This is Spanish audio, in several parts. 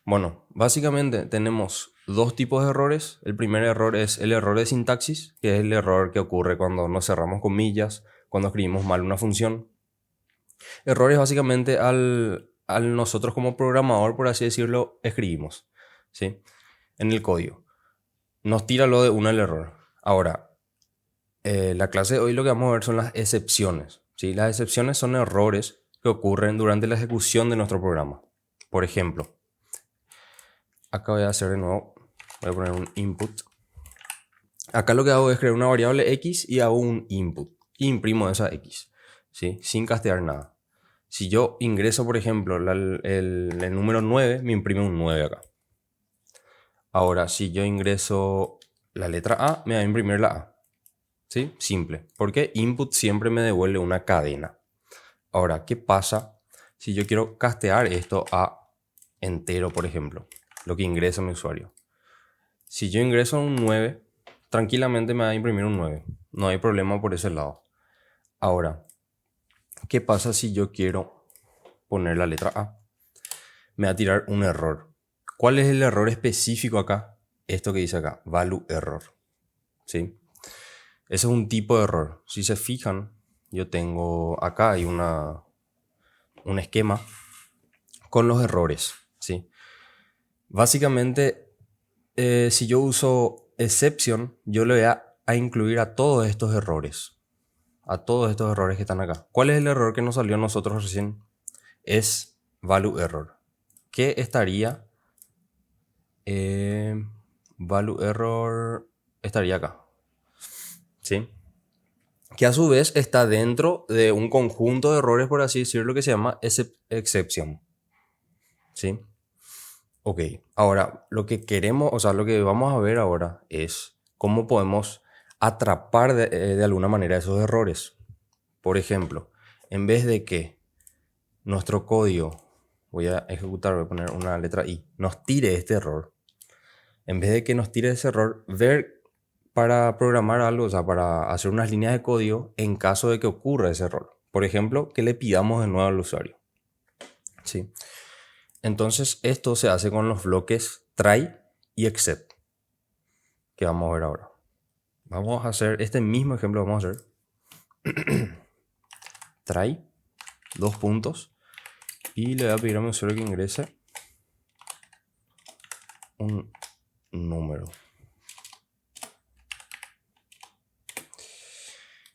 Bueno, básicamente tenemos dos tipos de errores. El primer error es el error de sintaxis, que es el error que ocurre cuando no cerramos comillas, cuando escribimos mal una función. Errores básicamente al nosotros como programador, por así decirlo, escribimos, ¿sí? En el código. Nos tira lo de una el error. Ahora, la clase de hoy lo que vamos a ver son las excepciones, ¿sí? Las excepciones son errores que ocurren durante la ejecución de nuestro programa. Por ejemplo, acá voy a hacer de nuevo, voy a poner un input. Acá lo que hago es crear una variable x y hago un input. Y imprimo esa x, ¿sí? Sin castear nada. Si yo ingreso, por ejemplo, el número 9, me imprime un 9 acá. Ahora, si yo ingreso la letra A, me va a imprimir la A. ¿Sí? Simple. Porque input siempre me devuelve una cadena. Ahora, ¿qué pasa si yo quiero castear esto a entero, por ejemplo? Lo que ingresa mi usuario. Si yo ingreso un 9, tranquilamente me va a imprimir un 9. No hay problema por ese lado. Ahora, ¿qué pasa si yo quiero poner la letra A? Me va a tirar un error. ¿Cuál es el error específico acá? Esto que dice acá, value error. ¿Sí? Ese es un tipo de error. Si se fijan, yo tengo acá hay un esquema con los errores. ¿Sí? Básicamente, si yo uso exception, yo le voy a incluir a todos estos errores. A todos estos errores que están acá. ¿Cuál es el error que nos salió a nosotros recién? Es value error. ¿Qué estaría? Value error estaría acá. ¿Sí? Que a su vez está dentro de un conjunto de errores, por así decirlo, que se llama exception. ¿Sí? Ok, ahora lo que queremos, o sea, lo que vamos a ver ahora es cómo podemos atrapar de alguna manera esos errores. Por ejemplo, en vez de que nuestro código, voy a ejecutar, voy a poner una letra I, nos tire este error, en vez de que nos tire ese error, ver para programar algo, o sea, para hacer unas líneas de código en caso de que ocurra ese error. Por ejemplo, que le pidamos de nuevo al usuario. ¿Sí? Entonces, esto se hace con los bloques try y except, que vamos a ver ahora. Vamos a hacer este mismo ejemplo, vamos a hacer try, dos puntos, y le voy a pedir a mi usuario que ingrese un número.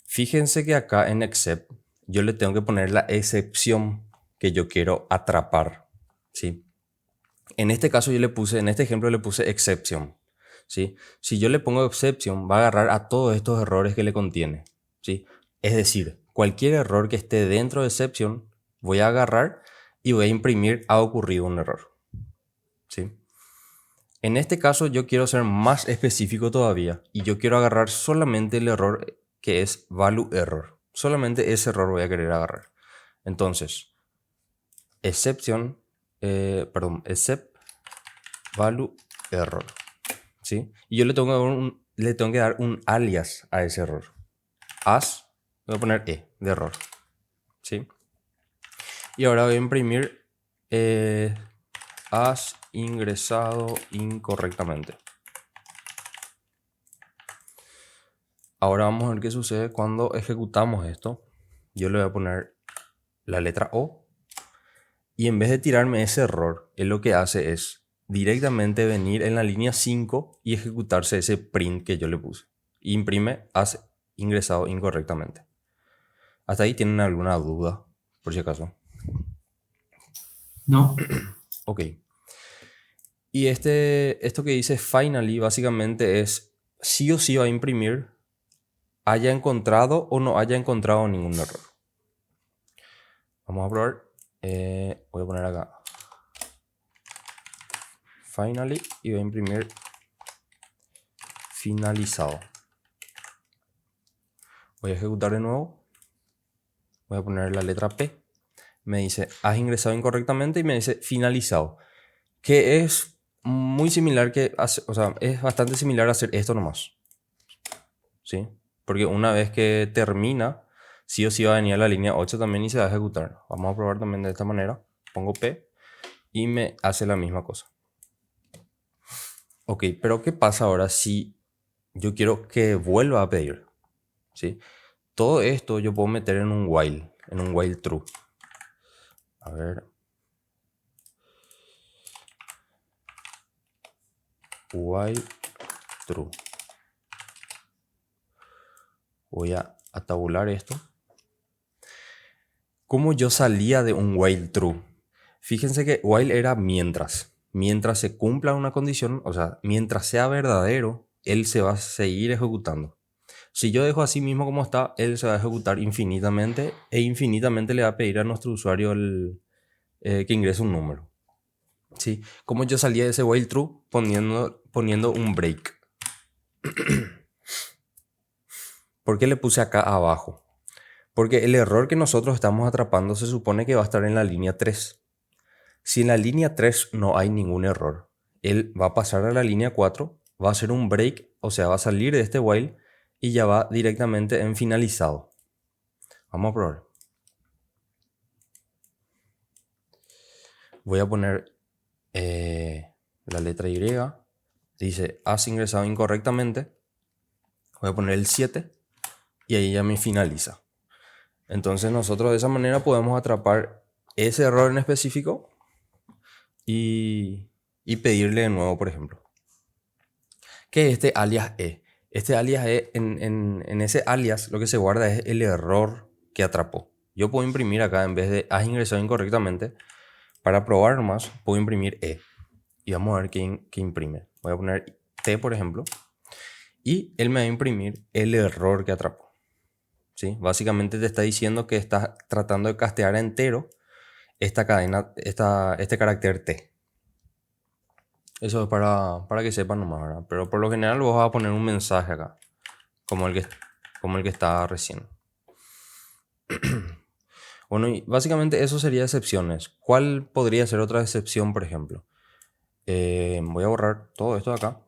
Fíjense que acá en except yo le tengo que poner la excepción que yo quiero atrapar, ¿sí? En este caso yo le puse, en este ejemplo le puse exception, ¿sí? Si yo le pongo exception va a agarrar a todos estos errores que le contiene, ¿sí? Es decir, cualquier error que esté dentro de exception voy a agarrar y voy a imprimir ha ocurrido un error, ¿sí? En este caso yo quiero ser más específico todavía y yo quiero agarrar solamente el error que es value error. Solamente ese error voy a querer agarrar. Entonces, exception, except value error. ¿Sí? Y yo le tengo que dar un alias a ese error. As, voy a poner de error. ¿Sí? Y ahora voy a imprimir has ingresado incorrectamente. Ahora vamos a ver qué sucede cuando ejecutamos esto. Yo le voy a poner la letra O. Y en vez de tirarme ese error, él lo que hace es directamente venir en la línea 5 y ejecutarse ese print que yo le puse. Imprime has ingresado incorrectamente. ¿Hasta ahí tienen alguna duda, por si acaso? No, Ok. Y esto que dice finally básicamente es sí o sí va a imprimir haya encontrado o no haya encontrado ningún error. Vamos a probar. Voy a poner acá finally y voy a imprimir finalizado. Voy a ejecutar de nuevo. Voy a poner la letra P. Me dice has ingresado incorrectamente y me dice finalizado. Que es muy similar o sea, es bastante similar a hacer esto nomás. ¿Sí? Porque una vez que termina, sí o sí va a venir a la línea 8 también y se va a ejecutar. Vamos a probar también de esta manera. Pongo P y me hace la misma cosa. Ok, pero ¿qué pasa ahora si yo quiero que vuelva a pedir? ¿Sí? Todo esto yo puedo meter en un while true. A ver. While true. Voy a tabular esto. ¿Cómo yo salía de un while true? Fíjense que while era mientras. Mientras se cumpla una condición, o sea, mientras sea verdadero, él se va a seguir ejecutando. Si yo dejo así mismo como está, él se va a ejecutar infinitamente e infinitamente le va a pedir a nuestro usuario que ingrese un número. ¿Sí? Como yo salía de ese while true poniendo un break. ¿Por qué le puse acá abajo? Porque el error que nosotros estamos atrapando se supone que va a estar en la línea 3. Si en la línea 3 no hay ningún error, él va a pasar a la línea 4, va a hacer un break, o sea, va a salir de este while y ya va directamente en finalizado. Vamos a probar. Voy a poner la letra Y. Dice, has ingresado incorrectamente. Voy a poner el 7 y ahí ya me finaliza. Entonces nosotros de esa manera podemos atrapar ese error en específico y pedirle de nuevo, por ejemplo. ¿Qué es este alias E? Este alias E, en ese alias lo que se guarda es el error que atrapó. Yo puedo imprimir acá, en vez de has ingresado incorrectamente, para probar nomás, puedo imprimir E. Y vamos a ver qué imprime. Voy a poner T, por ejemplo. Y él me va a imprimir el error que atrapó. ¿Sí? Básicamente te está diciendo que estás tratando de castear entero esta cadena, este carácter T. Eso es para que sepan nomás, ¿verdad? Pero por lo general vos vas a poner un mensaje acá, como el que estaba recién. Bueno, y básicamente eso sería excepciones. ¿Cuál podría ser otra excepción, por ejemplo? Voy a borrar todo esto de acá.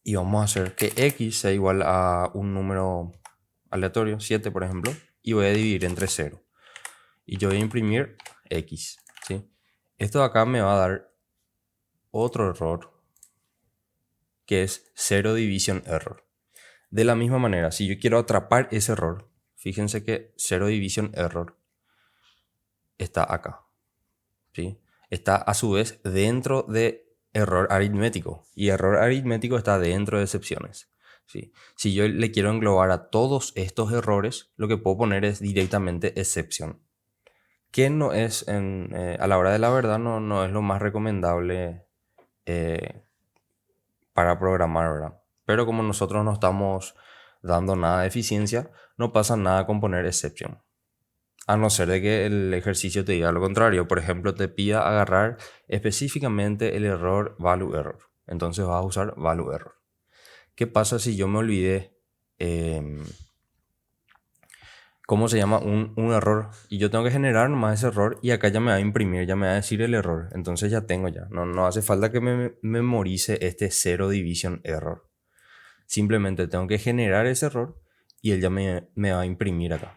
Y vamos a hacer que x sea igual a un número aleatorio, 7 por ejemplo. Y voy a dividir entre 0. Y yo voy a imprimir x, ¿sí? Esto de acá me va a dar otro error, que es zero division error. De la misma manera, si yo quiero atrapar ese error, fíjense que zero division error está acá, ¿sí? Está a su vez dentro de error aritmético, y error aritmético está dentro de excepciones, ¿sí? Si yo le quiero englobar a todos estos errores, lo que puedo poner es directamente excepción, que no es a la hora de la verdad no es lo más recomendable para programar, ¿verdad? Pero como nosotros no estamos dando nada de eficiencia, no pasa nada con poner exception. A no ser de que el ejercicio te diga lo contrario. Por ejemplo, te pida agarrar específicamente el error value error. Entonces vas a usar value error. ¿Qué pasa si yo me olvidé cómo se llama un error? Y yo tengo que generar nomás ese error y acá ya me va a imprimir, ya me va a decir el error. Entonces ya tengo ya. No hace falta que me memorice este zero division error. Simplemente tengo que generar ese error y él ya me va a imprimir acá.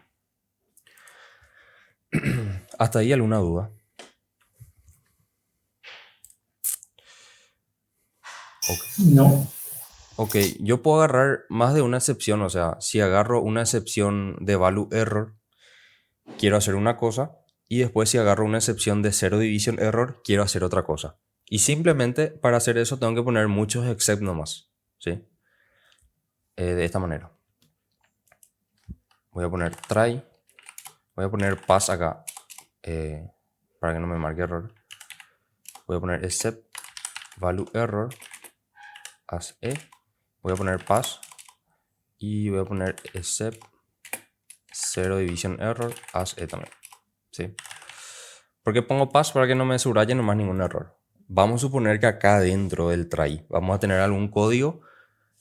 ¿Hasta ahí alguna duda? Okay. No. Ok, yo puedo agarrar más de una excepción, o sea, si agarro una excepción de value error, quiero hacer una cosa, y después si agarro una excepción de zero division error, quiero hacer otra cosa. Y simplemente para hacer eso tengo que poner muchos except nomás, ¿sí? De esta manera. Voy a poner try, voy a poner pass acá, para que no me marque error. Voy a poner except value error as e, voy a poner pass y voy a poner except zero division error as e también, ¿sí? ¿Por qué pongo pass? Para que no me subraye nomás ningún error. Vamos a suponer que acá dentro del try vamos a tener algún código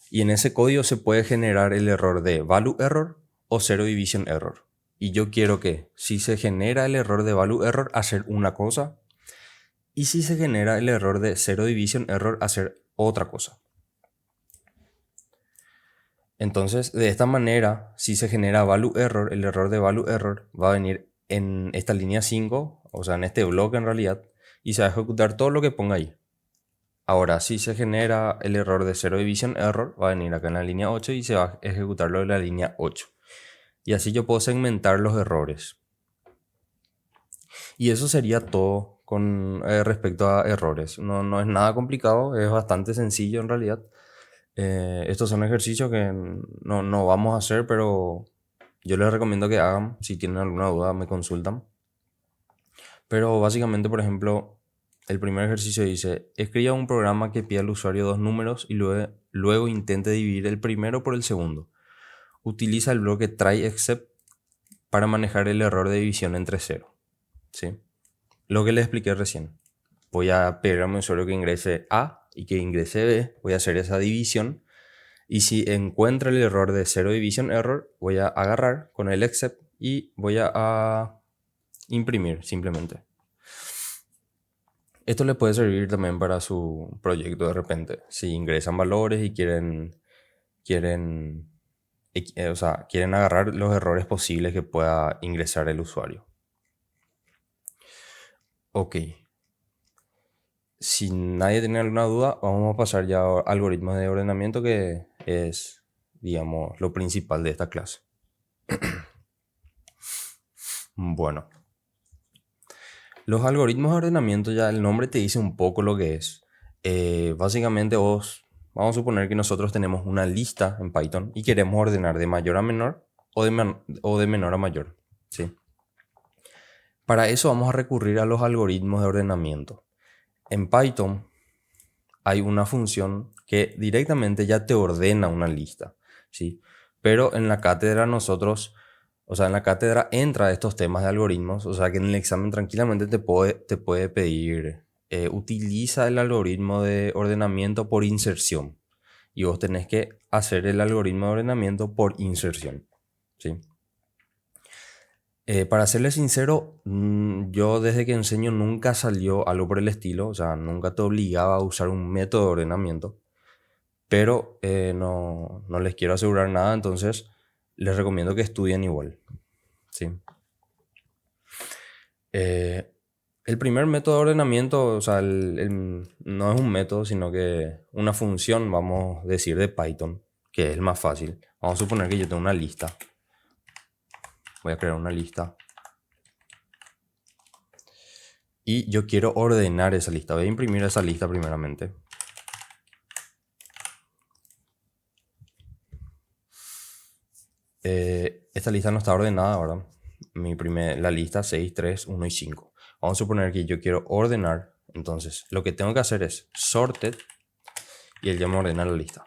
y en ese código se puede generar el error de value error o zero division error. Y yo quiero que si se genera el error de value error, hacer una cosa, y si se genera el error de zero division error, hacer otra cosa. Entonces, de esta manera, si se genera value error, el error de value error va a venir en esta línea 5, o sea, en este bloque en realidad, y se va a ejecutar todo lo que ponga ahí. Ahora, si se genera el error de Zero Division Error, va a venir acá en la línea 8 y se va a ejecutarlo en la línea 8. Y así yo puedo segmentar los errores. Y eso sería todo con respecto a errores. No es nada complicado, es bastante sencillo en realidad. Estos son ejercicios que no vamos a hacer, pero yo les recomiendo que hagan. Si tienen alguna duda, me consultan. Pero básicamente, por ejemplo, el primer ejercicio dice: escriba un programa que pida al usuario dos números y luego intente dividir el primero por el segundo. Utiliza el bloque try except para manejar el error de división entre cero. ¿Sí? Lo que les expliqué recién. Voy a pedir a mi usuario que ingrese A y que ingrese B. Voy a hacer esa división. Y si encuentra el error de Zero Division Error, voy a agarrar con el except y voy a imprimir simplemente. Esto le puede servir también para su proyecto de repente. Si ingresan valores y quieren agarrar los errores posibles que pueda ingresar el usuario. Ok. Si nadie tiene alguna duda, vamos a pasar ya a algoritmos de ordenamiento, que es, digamos, lo principal de esta clase. Bueno. Los algoritmos de ordenamiento, ya el nombre te dice un poco lo que es. Básicamente vamos a suponer que nosotros tenemos una lista en Python y queremos ordenar de mayor a menor o de menor a mayor. ¿Sí? Para eso vamos a recurrir a los algoritmos de ordenamiento. En Python hay una función que directamente ya te ordena una lista, ¿sí? Pero en la cátedra en la cátedra entra estos temas de algoritmos, o sea que en el examen tranquilamente te puede pedir, utiliza el algoritmo de ordenamiento por inserción. Y vos tenés que hacer el algoritmo de ordenamiento por inserción, ¿sí? Para serles sincero, yo desde que enseño nunca salió algo por el estilo, o sea, nunca te obligaba a usar un método de ordenamiento, pero no les quiero asegurar nada, entonces les recomiendo que estudien igual, ¿sí? El primer método de ordenamiento, o sea, no es un método, sino que una función, vamos a decir, de Python, que es el más fácil. Vamos a suponer que yo tengo una lista. Voy a crear una lista. Y yo quiero ordenar esa lista. Voy a imprimir esa lista primeramente. Esta lista no está ordenada ahora. La lista 6, 3, 1 y 5. Vamos a suponer que yo quiero ordenar. Entonces, lo que tengo que hacer es sorted y él ya me ordena la lista.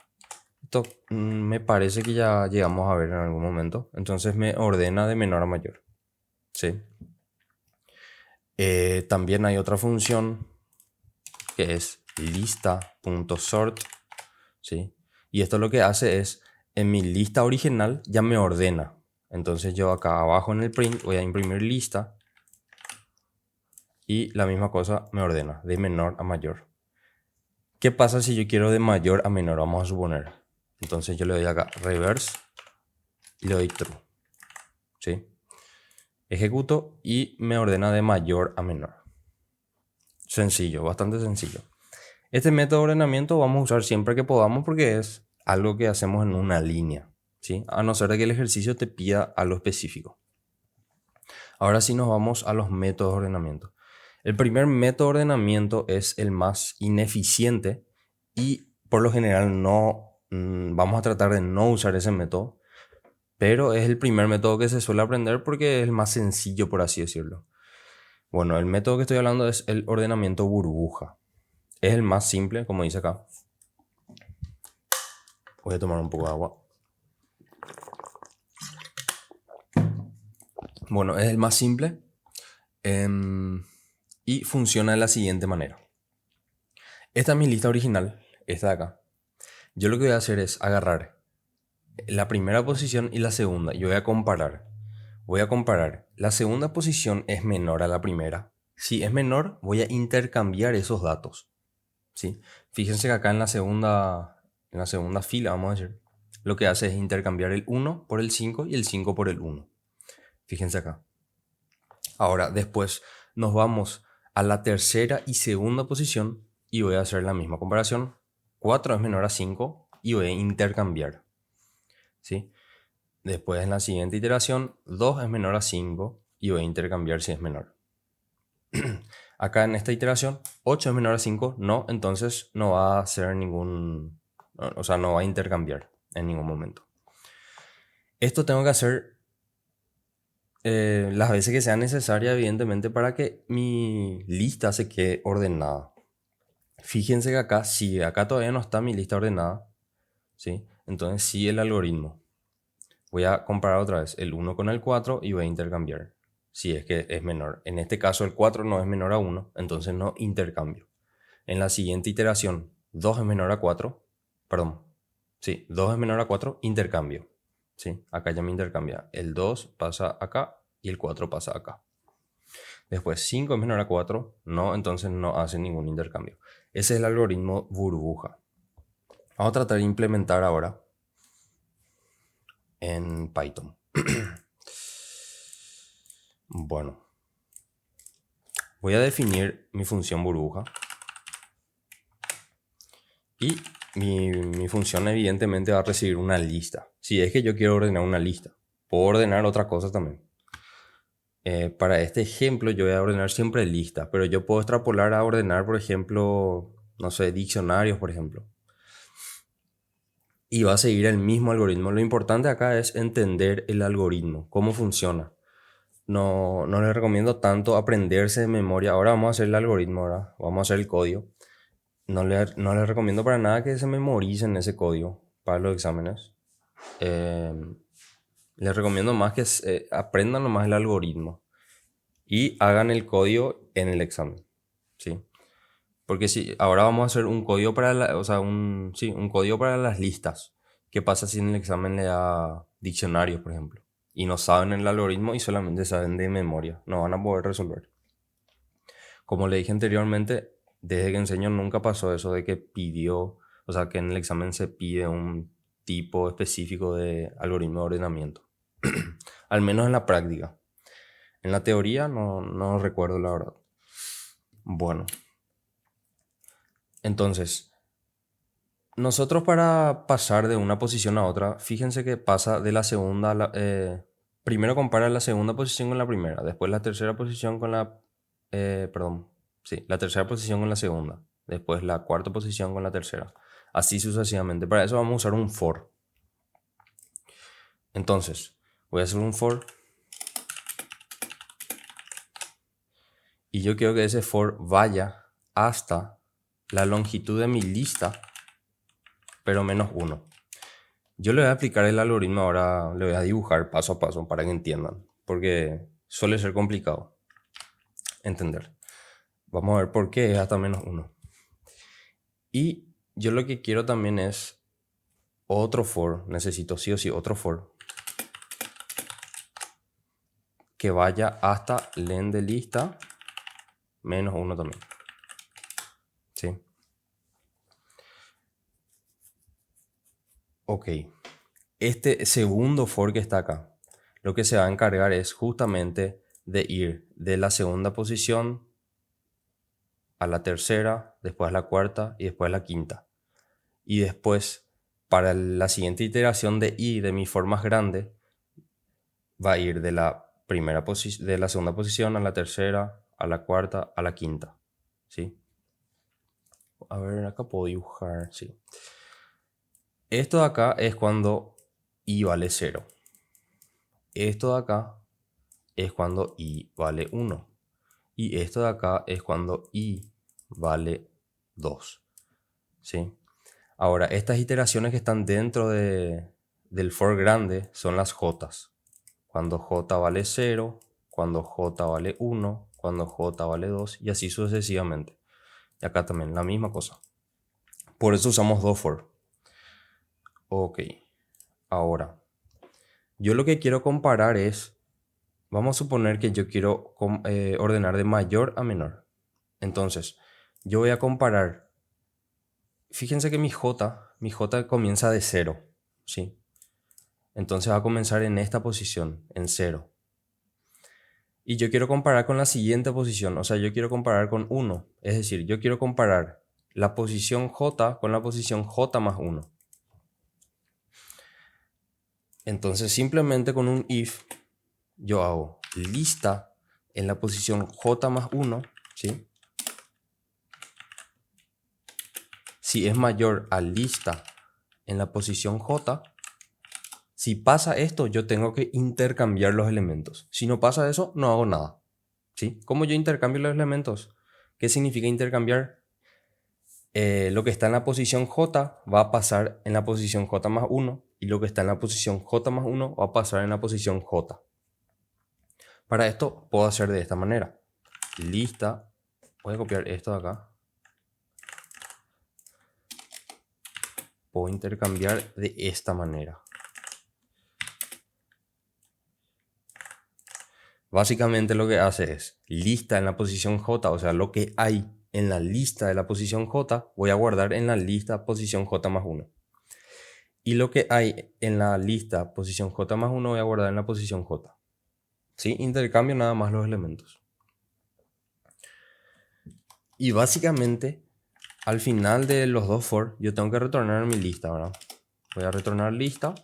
Esto me parece que ya llegamos a ver en algún momento. Entonces me ordena de menor a mayor. ¿Sí? También hay otra función que es lista.sort. ¿Sí? Y esto lo que hace es, en mi lista original ya me ordena. Entonces yo acá abajo en el print voy a imprimir lista. Y la misma cosa me ordena, de menor a mayor. ¿Qué pasa si yo quiero de mayor a menor? Vamos a suponer. Entonces yo le doy acá reverse y le doy true. ¿Sí? Ejecuto y me ordena de mayor a menor. Sencillo, bastante sencillo. Este método de ordenamiento vamos a usar siempre que podamos porque es algo que hacemos en una línea, ¿sí? A no ser que el ejercicio te pida algo específico. Ahora sí nos vamos a los métodos de ordenamiento. El primer método de ordenamiento es el más ineficiente y por lo general vamos a tratar de no usar ese método, pero es el primer método que se suele aprender porque es el más sencillo, por así decirlo. Bueno, el método que estoy hablando es el ordenamiento burbuja. Es el más simple, como dice acá. Voy a tomar un poco de agua. Bueno, es el más simple y funciona de la siguiente manera. Esta es mi lista original, esta de acá. Yo lo que voy a hacer es agarrar la primera posición y la segunda. Y voy a comparar. Voy a comparar. La segunda posición es menor a la primera. Si es menor, voy a intercambiar esos datos. ¿Sí? Fíjense que acá en la segunda fila, vamos a decir, lo que hace es intercambiar el 1 por el 5 y el 5 por el 1. Fíjense acá. Ahora, después nos vamos a la tercera y segunda posición y voy a hacer la misma comparación. 4 es menor a 5 y voy a intercambiar. ¿Sí? Después en la siguiente iteración, 2 es menor a 5 y voy a intercambiar si es menor. Acá en esta iteración, 8 es menor a 5, no, entonces no va a hacer ningún, o sea, no va a intercambiar en ningún momento. Esto tengo que hacer las veces que sea necesaria, evidentemente, para que mi lista se quede ordenada. Fíjense que acá, si acá todavía no está mi lista ordenada, ¿sí? Entonces sigue el algoritmo. Voy a comparar otra vez el 1 con el 4 y voy a intercambiar. Si es que es menor. En este caso el 4 no es menor a 1, entonces no intercambio. En la siguiente iteración, 2 es menor a 4, perdón, sí, 2 es menor a 4, intercambio. ¿Sí? Acá ya me intercambia. El 2 pasa acá y el 4 pasa acá. Después 5 es menor a 4, no, entonces no hace ningún intercambio. Ese es el algoritmo burbuja. Vamos a tratar de implementar ahora en Python. Bueno, voy a definir mi función burbuja. Y mi función evidentemente va a recibir una lista. Si es que yo quiero ordenar una lista, puedo ordenar otras cosas también. Para este ejemplo yo voy a ordenar siempre listas, pero yo puedo extrapolar a ordenar, por ejemplo, no sé, diccionarios, por ejemplo. Y va a seguir el mismo algoritmo. Lo importante acá es entender el algoritmo, cómo funciona. No les recomiendo tanto aprenderse de memoria. Ahora vamos a hacer el algoritmo, ahora vamos a hacer el código. No les recomiendo para nada que se memoricen ese código para los exámenes. Les recomiendo más que aprendan nomás el algoritmo y hagan el código en el examen, ¿sí? Porque si ahora vamos a hacer un código para un código para las listas. ¿Qué pasa si en el examen le da diccionarios, por ejemplo? Y no saben el algoritmo y solamente saben de memoria. No van a poder resolver. Como le dije anteriormente, desde que enseño nunca pasó eso de que que en el examen se pide un tipo específico de algoritmo de ordenamiento. Al menos en la práctica. En la teoría no recuerdo la verdad. Bueno. Entonces, nosotros para pasar de una posición a otra, fíjense que pasa de la segunda a primero compara la segunda posición con la primera, después la tercera posición con la... la tercera posición con la segunda, después la cuarta posición con la tercera, así sucesivamente. Para eso vamos a usar un for. Entonces, voy a hacer un for y yo quiero que ese for vaya hasta la longitud de mi lista, pero menos 1. Yo le voy a aplicar el algoritmo ahora, le voy a dibujar paso a paso para que entiendan, porque suele ser complicado entender. Vamos a ver por qué es hasta menos 1. Y yo lo que quiero también es otro for, necesito sí o sí otro for que vaya hasta len de lista menos 1 también. ¿Sí? Ok. Este segundo for que está acá, lo que se va a encargar es justamente de ir de la segunda posición a la tercera, después a la cuarta y después a la quinta. Y después, para la siguiente iteración de i de mi for más grande, va a ir de la segunda posición a la tercera, a la cuarta, a la quinta. ¿Sí? A ver, acá puedo dibujar, sí. Esto de acá es cuando i vale 0. Esto de acá es cuando i vale 1. Y esto de acá es cuando i vale 2. ¿Sí? Ahora, estas iteraciones que están dentro del for grande son las jotas. Cuando j vale 0, cuando j vale 1, cuando j vale 2 y así sucesivamente. Y acá también la misma cosa. Por eso usamos dos for. Ok. Ahora, yo lo que quiero comparar es, vamos a suponer que yo quiero ordenar de mayor a menor. Entonces, yo voy a comparar. Fíjense que mi j comienza de 0, ¿sí? Entonces va a comenzar en esta posición, en 0. Y yo quiero comparar con la siguiente posición, o sea, yo quiero comparar con 1. Es decir, yo quiero comparar la posición J con la posición J más 1. Entonces simplemente con un if yo hago lista en la posición J más 1, ¿sí? Si es mayor a lista en la posición J, si pasa esto, yo tengo que intercambiar los elementos. Si no pasa eso, no hago nada, ¿sí? ¿Cómo yo intercambio los elementos? ¿Qué significa intercambiar? Lo que está en la posición J va a pasar en la posición J más 1 y lo que está en la posición J más 1 va a pasar en la posición J. Para esto puedo hacer de esta manera. Lista, voy a copiar esto de acá. Puedo intercambiar de esta manera. Básicamente lo que hace es lista en la posición J, o sea, lo que hay en la lista de la posición J, voy a guardar en la lista posición J más 1. Y lo que hay en la lista posición J más 1 voy a guardar en la posición J. ¿Sí? Intercambio nada más los elementos. Y básicamente, al final de los dos for, yo tengo que retornar mi lista, ¿verdad? Voy a retornar lista.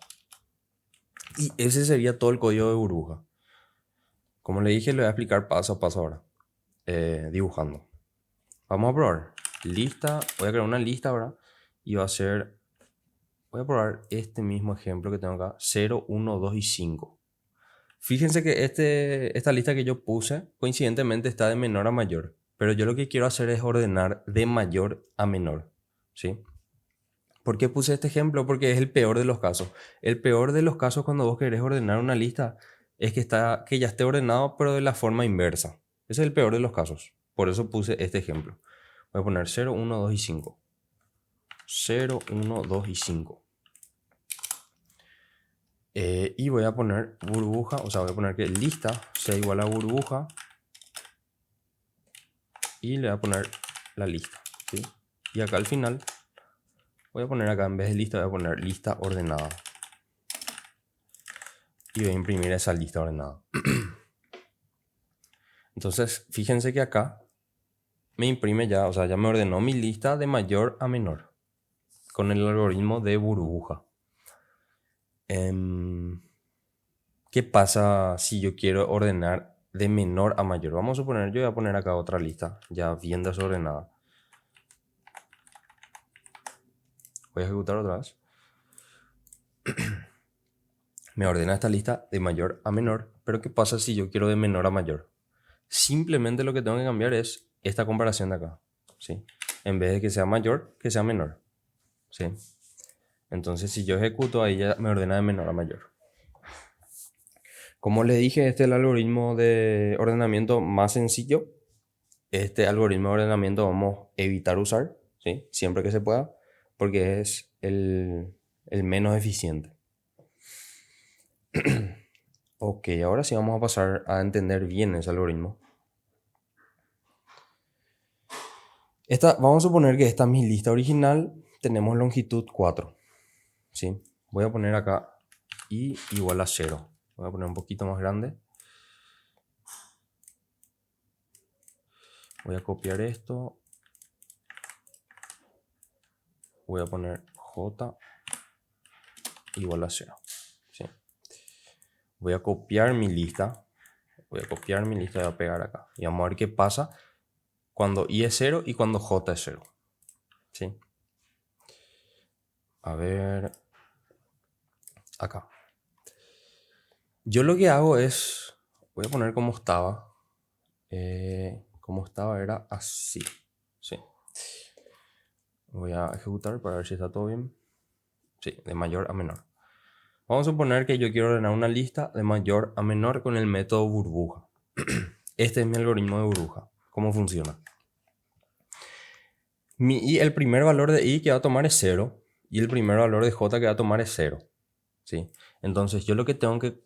Y ese sería todo el código de burbuja. Como le dije, le voy a explicar paso a paso ahora. Dibujando. Vamos a probar. Lista, voy a crear una lista, ¿verdad? Y va a ser, voy a probar este mismo ejemplo que tengo acá, 0, 1, 2 y 5. Fíjense que esta lista que yo puse, coincidentemente está de menor a mayor. Pero yo lo que quiero hacer es ordenar de mayor a menor, ¿sí? ¿Por qué puse este ejemplo? Porque es el peor de los casos. El peor de los casos cuando vos querés ordenar una lista es que ya esté ordenado, pero de la forma inversa. Ese es el peor de los casos. Por eso puse este ejemplo. Voy a poner 0, 1, 2 y 5. 0, 1, 2 y 5. Y voy a poner burbuja, o sea, voy a poner que lista sea igual a burbuja. Y le voy a poner la lista, ¿sí? Y acá al final, voy a poner acá en vez de lista, voy a poner lista ordenada. Y voy a imprimir esa lista ordenada. Entonces, fíjense que acá me imprime ya, o sea, ya me ordenó mi lista de mayor a menor. Con el algoritmo de burbuja. ¿Qué pasa si yo quiero ordenar de menor a mayor? Vamos a suponer, yo voy a poner acá otra lista, ya bien desordenada. Voy a ejecutar otra vez. Me ordena esta lista de mayor a menor, pero ¿qué pasa si yo quiero de menor a mayor? Simplemente lo que tengo que cambiar es esta comparación de acá, ¿sí? En vez de que sea mayor, que sea menor, ¿sí? Entonces, si yo ejecuto, ahí ya me ordena de menor a mayor. Como les dije, este es el algoritmo de ordenamiento más sencillo. Este algoritmo de ordenamiento vamos a evitar usar, ¿sí? Siempre que se pueda, porque es el menos eficiente. Ok, ahora sí vamos a pasar a entender bien ese algoritmo. Vamos a suponer que esta es mi lista original. Tenemos longitud 4. ¿Sí? Voy a poner acá i igual a 0. Voy a poner un poquito más grande. Voy a copiar esto. Voy a poner j igual a 0. ¿Sí? Voy a copiar mi lista. Voy a pegar acá. Y vamos a ver qué pasa cuando i es 0 y cuando j es 0. ¿Sí? A ver. Acá. Yo lo que hago es. Voy a poner como estaba. Como estaba era así. ¿Sí? Voy a ejecutar para ver si está todo bien. Sí, de mayor a menor. Vamos a suponer que yo quiero ordenar una lista de mayor a menor con el método burbuja. Este es mi algoritmo de burbuja. ¿Cómo funciona? El primer valor de i que va a tomar es 0 y el primer valor de j que va a tomar es 0. ¿Sí? Entonces yo lo que tengo que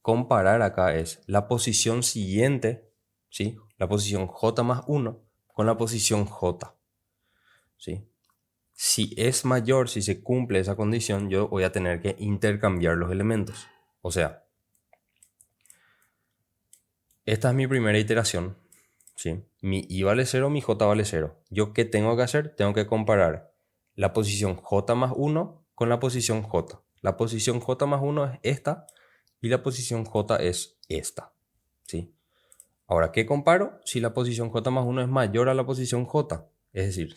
comparar acá es la posición siguiente, ¿sí? La posición j más 1 con la posición j. ¿Sí? Si es mayor, si se cumple esa condición, yo voy a tener que intercambiar los elementos. O sea, esta es mi primera iteración, ¿sí? Mi I vale 0, mi J vale 0. ¿Yo qué tengo que hacer? Tengo que comparar la posición J más 1 con la posición J. La posición J más 1 es esta y la posición J es esta, ¿sí? Ahora, ¿qué comparo? Si la posición J más 1 es mayor a la posición J. Es decir,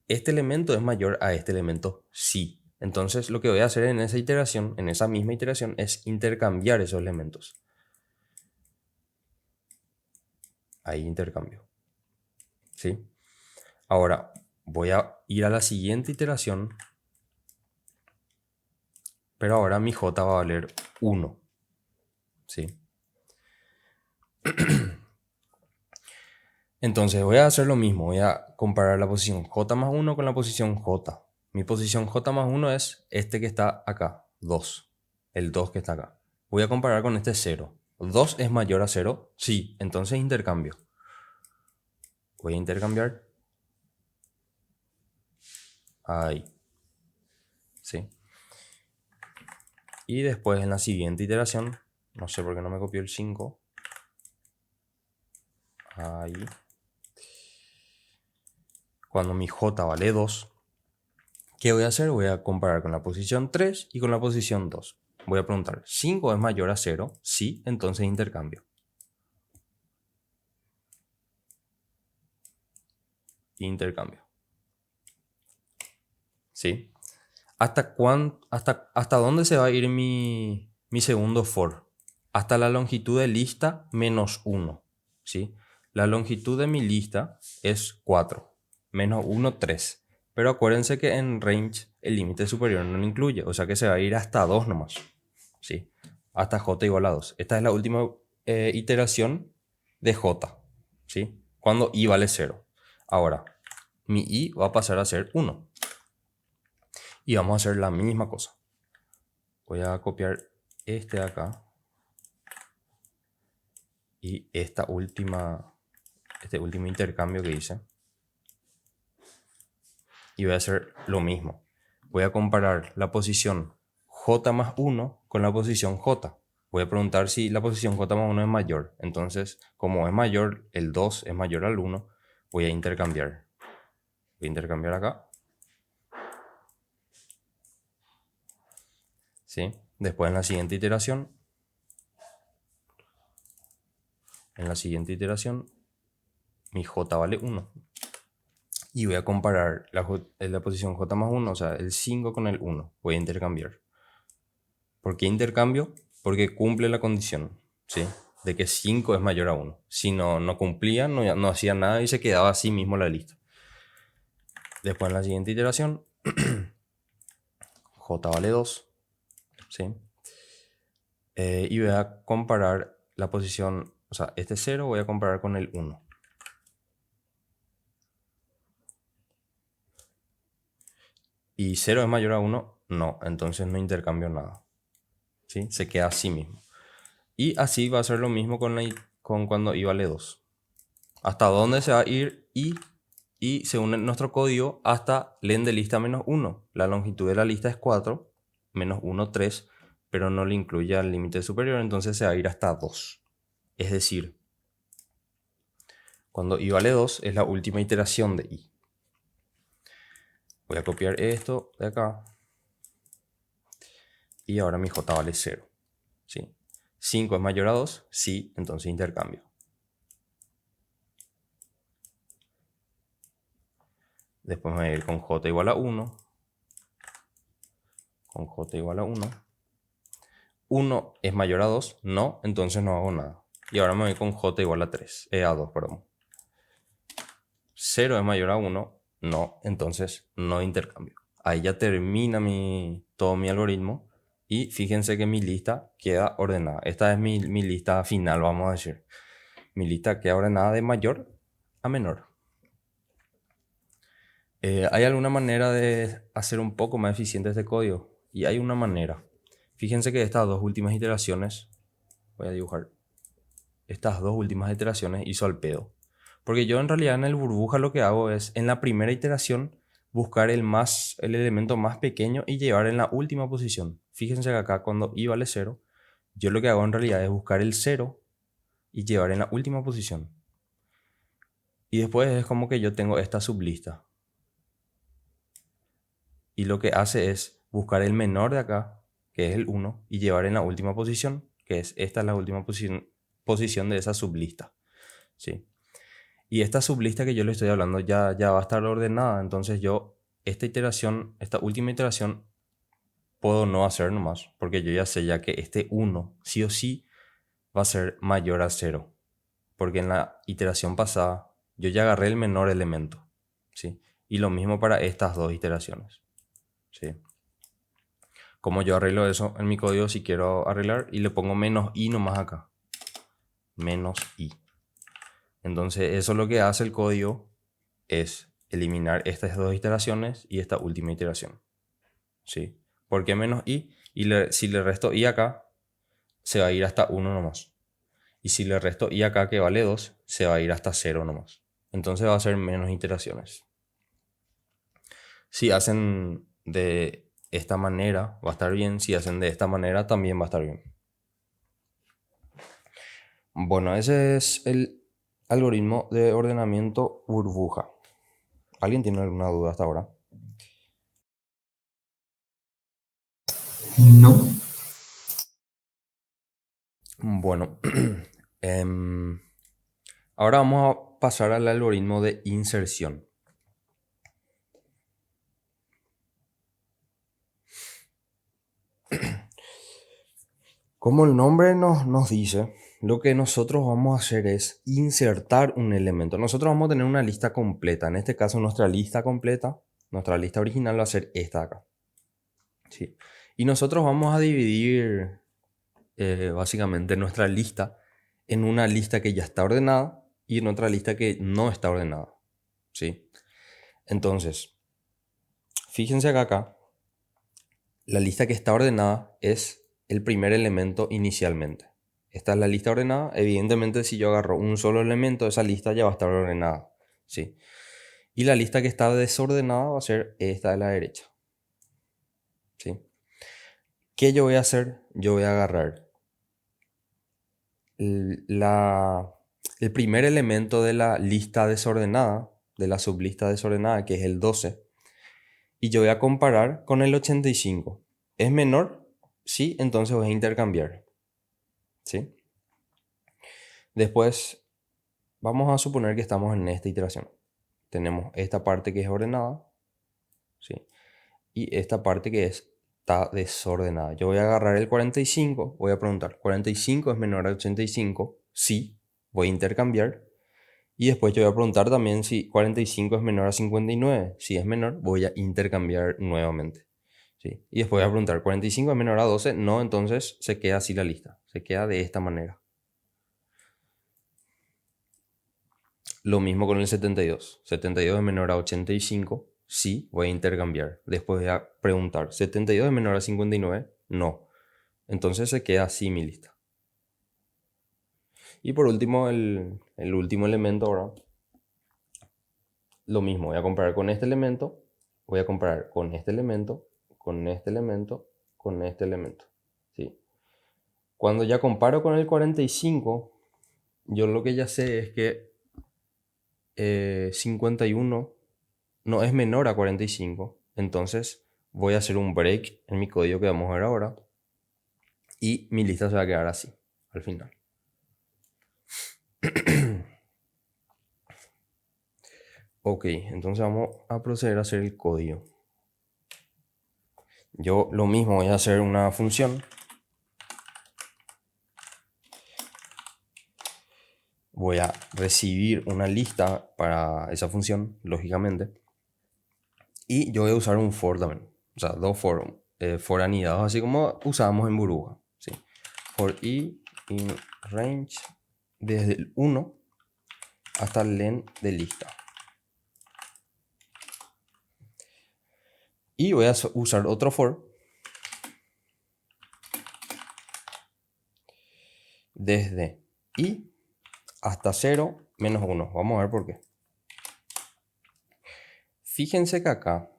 este elemento es mayor a este elemento, sí. Entonces, lo que voy a hacer en esa iteración, en esa misma iteración, es intercambiar esos elementos. Ahí intercambio, ¿sí? Ahora, voy a ir a la siguiente iteración, pero ahora mi J va a valer 1, ¿sí? Entonces voy a hacer lo mismo, voy a comparar la posición J más 1 con la posición J. Mi posición J más 1 es este que está acá, 2. El 2 que está acá. Voy a comparar con este 0. ¿2 es mayor a 0? Sí, entonces intercambio. Voy a intercambiar. Ahí. ¿Sí? Y después en la siguiente iteración, no sé por qué no me copió el 5. Ahí. Cuando mi J vale 2, ¿qué voy a hacer? Voy a comparar con la posición 3 y con la posición 2. Voy a preguntar, ¿5 es mayor a 0? Sí, entonces intercambio. Intercambio. ¿Sí? ¿Hasta dónde se va a ir mi segundo for? Hasta la longitud de lista menos 1. ¿Sí? La longitud de mi lista es 4. Menos 1, 3. Pero acuérdense que en range el límite superior no lo incluye. O sea que se va a ir hasta 2 nomás. ¿Sí? Hasta j igual a 2. Esta es la última iteración de j. ¿Sí? Cuando i vale 0. Ahora, mi i va a pasar a ser 1. Y vamos a hacer la misma cosa. Voy a copiar este de acá. Y este último intercambio que hice. Y voy a hacer lo mismo. Voy a comparar la posición J más 1 con la posición J. Voy a preguntar si la posición J más 1 es mayor. Entonces, como es mayor, el 2 es mayor al 1, voy a intercambiar. Voy a intercambiar acá. ¿Sí? Después en la siguiente iteración. Mi J vale 1. Y voy a comparar la posición J más 1, o sea, el 5 con el 1. Voy a intercambiar. ¿Por qué intercambio? Porque cumple la condición, ¿sí? De que 5 es mayor a 1. Si no cumplía, no hacía nada y se quedaba así mismo la lista. Después en la siguiente iteración, J vale 2, ¿sí? Y voy a comparar la posición, o sea, este 0 voy a comparar con el 1. ¿Y 0 es mayor a 1? No, entonces no intercambio nada. ¿Sí? Se queda así mismo. Y así va a ser lo mismo con cuando i vale 2. ¿Hasta dónde se va a ir i? Y según nuestro código, hasta len de lista menos 1. La longitud de la lista es 4, menos 1, 3, pero no le incluye al límite superior, entonces se va a ir hasta 2. Es decir, cuando i vale 2 es la última iteración de i. Voy a copiar esto de acá. Y ahora mi j vale 0. ¿Sí? 5 es mayor a 2, sí, entonces intercambio. Después me voy a ir con j igual a 1. Con j igual a 1. 1 es mayor a 2, no, entonces no hago nada. Y ahora me voy con j igual a 3, a 2, perdón. 0 es mayor a 1, no, entonces no intercambio. Ahí ya termina todo mi algoritmo y fíjense que mi lista queda ordenada. Esta es mi lista final, vamos a decir. Mi lista queda ordenada de mayor a menor. ¿Hay alguna manera de hacer un poco más eficiente este código? Y hay una manera. Fíjense que estas dos últimas iteraciones, voy a dibujar, estas dos últimas iteraciones hizo al pedo. Porque yo en realidad en el burbuja lo que hago es, en la primera iteración, buscar el elemento más pequeño y llevar en la última posición. Fíjense que acá cuando i vale 0, yo lo que hago en realidad es buscar el 0 y llevar en la última posición. Y después es como que yo tengo esta sublista. Y lo que hace es buscar el menor de acá, que es el 1, y llevar en la última posición, que es esta es la última posición de esa sublista. ¿Sí? Y esta sublista que yo le estoy hablando ya va a estar ordenada. Entonces yo, esta última iteración, puedo no hacer nomás. Porque yo ya sé ya que este 1 sí o sí va a ser mayor a 0. Porque en la iteración pasada yo ya agarré el menor elemento. ¿Sí? Y lo mismo para estas dos iteraciones. ¿Sí? Como yo arreglo eso en mi código si quiero arreglar y le pongo menos i nomás acá. Menos i. Entonces eso lo que hace el código es eliminar estas dos iteraciones y esta última iteración. ¿Sí? ¿Por qué menos i? Si le resto i acá, se va a ir hasta 1 nomás. Y si le resto i acá que vale 2, se va a ir hasta 0 nomás. Entonces va a ser menos iteraciones. Si hacen de esta manera, va a estar bien. Si hacen de esta manera, también va a estar bien. Bueno, ese es el algoritmo de ordenamiento burbuja. ¿Alguien tiene alguna duda hasta ahora? No. Bueno, ahora vamos a pasar al algoritmo de inserción. Como el nombre nos dice, lo que nosotros vamos a hacer es insertar un elemento. Nosotros vamos a tener una lista completa. En este caso, nuestra lista completa, nuestra lista original va a ser esta de acá. ¿Sí? Y nosotros vamos a dividir básicamente nuestra lista en una lista que ya está ordenada y en otra lista que no está ordenada. ¿Sí? Entonces, fíjense acá, la lista que está ordenada es el primer elemento inicialmente. Esta es la lista ordenada. Evidentemente, si yo agarro un solo elemento, esa lista ya va a estar ordenada. ¿Sí? Y la lista que está desordenada va a ser esta de la derecha. ¿Sí? ¿Qué yo voy a hacer? Yo voy a agarrar el primer elemento de la lista desordenada, de la sublista desordenada, que es el 12, y yo voy a comparar con el 85. ¿Es menor? Sí, entonces voy a intercambiar. ¿Sí? Después, vamos a suponer que estamos en esta iteración. Tenemos esta parte que es ordenada, ¿sí? Y esta parte que está desordenada. Yo voy a agarrar el 45, voy a preguntar, ¿45 es menor a 85? Sí, voy a intercambiar. Y después yo voy a preguntar también si 45 es menor a 59. Si es menor, voy a intercambiar nuevamente. ¿Sí? Y después voy a preguntar, ¿45 es menor a 12? No, entonces se queda así la lista. Se queda de esta manera. Lo mismo con el 72. 72 es menor a 85. Sí, voy a intercambiar. Después voy a preguntar, ¿72 es menor a 59? No. Entonces se queda así mi lista. Y por último, el último elemento ahora. Lo mismo, voy a comparar con este elemento. Voy a comparar con este elemento, con este elemento, con este elemento. ¿Sí? Cuando ya comparo con el 45, yo lo que ya sé es que 51 no es menor a 45. Entonces voy a hacer un break en mi código que vamos a ver ahora. Y mi lista se va a quedar así, al final. Ok, entonces vamos a proceder a hacer el código. Yo lo mismo voy a hacer una función. Voy a recibir una lista para esa función, lógicamente. Y yo voy a usar un for también. O sea, dos for anidados, así como usábamos en burbuja. ¿Sí? For i in range desde el 1 hasta el len de lista. Y voy a usar otro for desde i hasta 0 menos 1. Vamos a ver por qué. Fíjense que acá,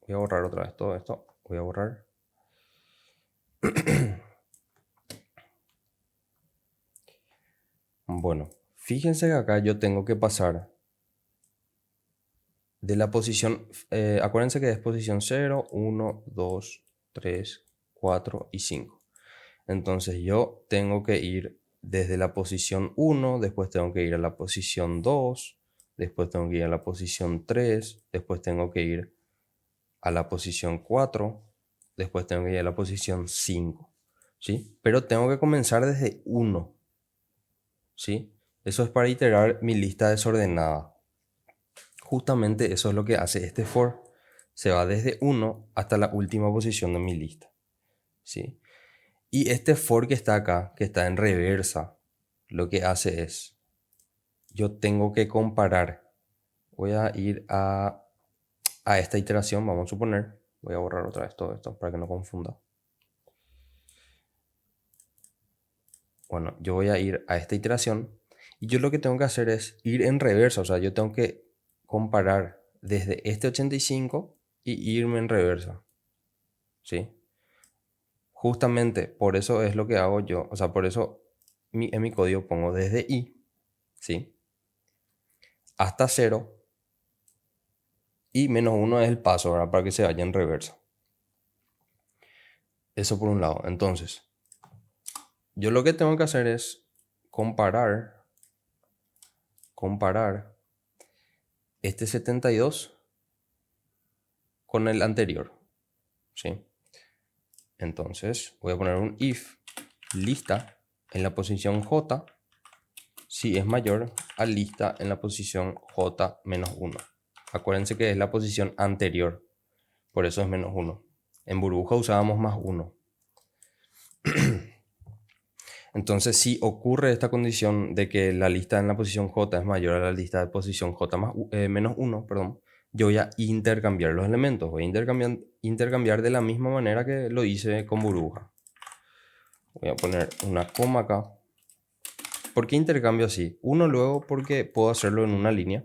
voy a borrar otra vez todo esto. Voy a borrar. Bueno, Fíjense que acá yo tengo que pasar de la posición, acuérdense que es posición 0, 1, 2, 3, 4 y 5. Entonces yo tengo que ir desde la posición 1, después tengo que ir a la posición 2, después tengo que ir a la posición 3, después tengo que ir a la posición 4, después tengo que ir a la posición 5, ¿sí? Pero tengo que comenzar desde 1, ¿sí? Eso es para iterar mi lista desordenada. Justamente eso es lo que hace este for. Se va desde 1 hasta la última posición de mi lista, ¿sí? Y este for que está acá, que está en reversa, lo que hace es, yo tengo que comparar. Voy a ir a esta iteración, vamos a suponer. Voy a borrar otra vez todo esto para que no confunda. Bueno, yo voy a ir a esta iteración y yo lo que tengo que hacer es ir en reversa. O sea, yo tengo que comparar desde este 85 y irme en reversa, ¿sí? Justamente por eso es lo que hago yo. O sea, por eso en mi código pongo desde i, ¿sí? Hasta 0 y -1 es el paso, ¿verdad? Para que se vaya en reversa. Eso por un lado. Entonces, yo lo que tengo que hacer es comparar este 72 con el anterior, ¿sí? Entonces, voy a poner un if lista en la posición j si es mayor a lista en la posición j-1. Acuérdense que es la posición anterior, por eso es -1. En burbuja usábamos +1. Entonces, si ocurre esta condición de que la lista en la posición j es mayor a la lista de posición j -1, perdón, yo voy a intercambiar los elementos. Voy a intercambiar de la misma manera que lo hice con burbuja. Voy a poner una coma acá. ¿Por qué intercambio así? Uno, luego porque puedo hacerlo en una línea.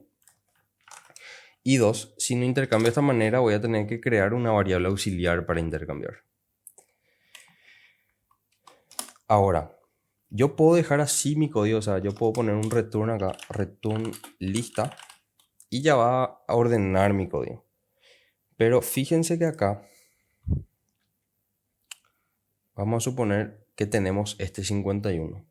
Y dos, si no intercambio de esta manera, voy a tener que crear una variable auxiliar para intercambiar. Ahora, yo puedo dejar así mi código, o sea, yo puedo poner un return acá, return lista, y ya va a ordenar mi código. Pero fíjense que acá, vamos a suponer que tenemos este 51,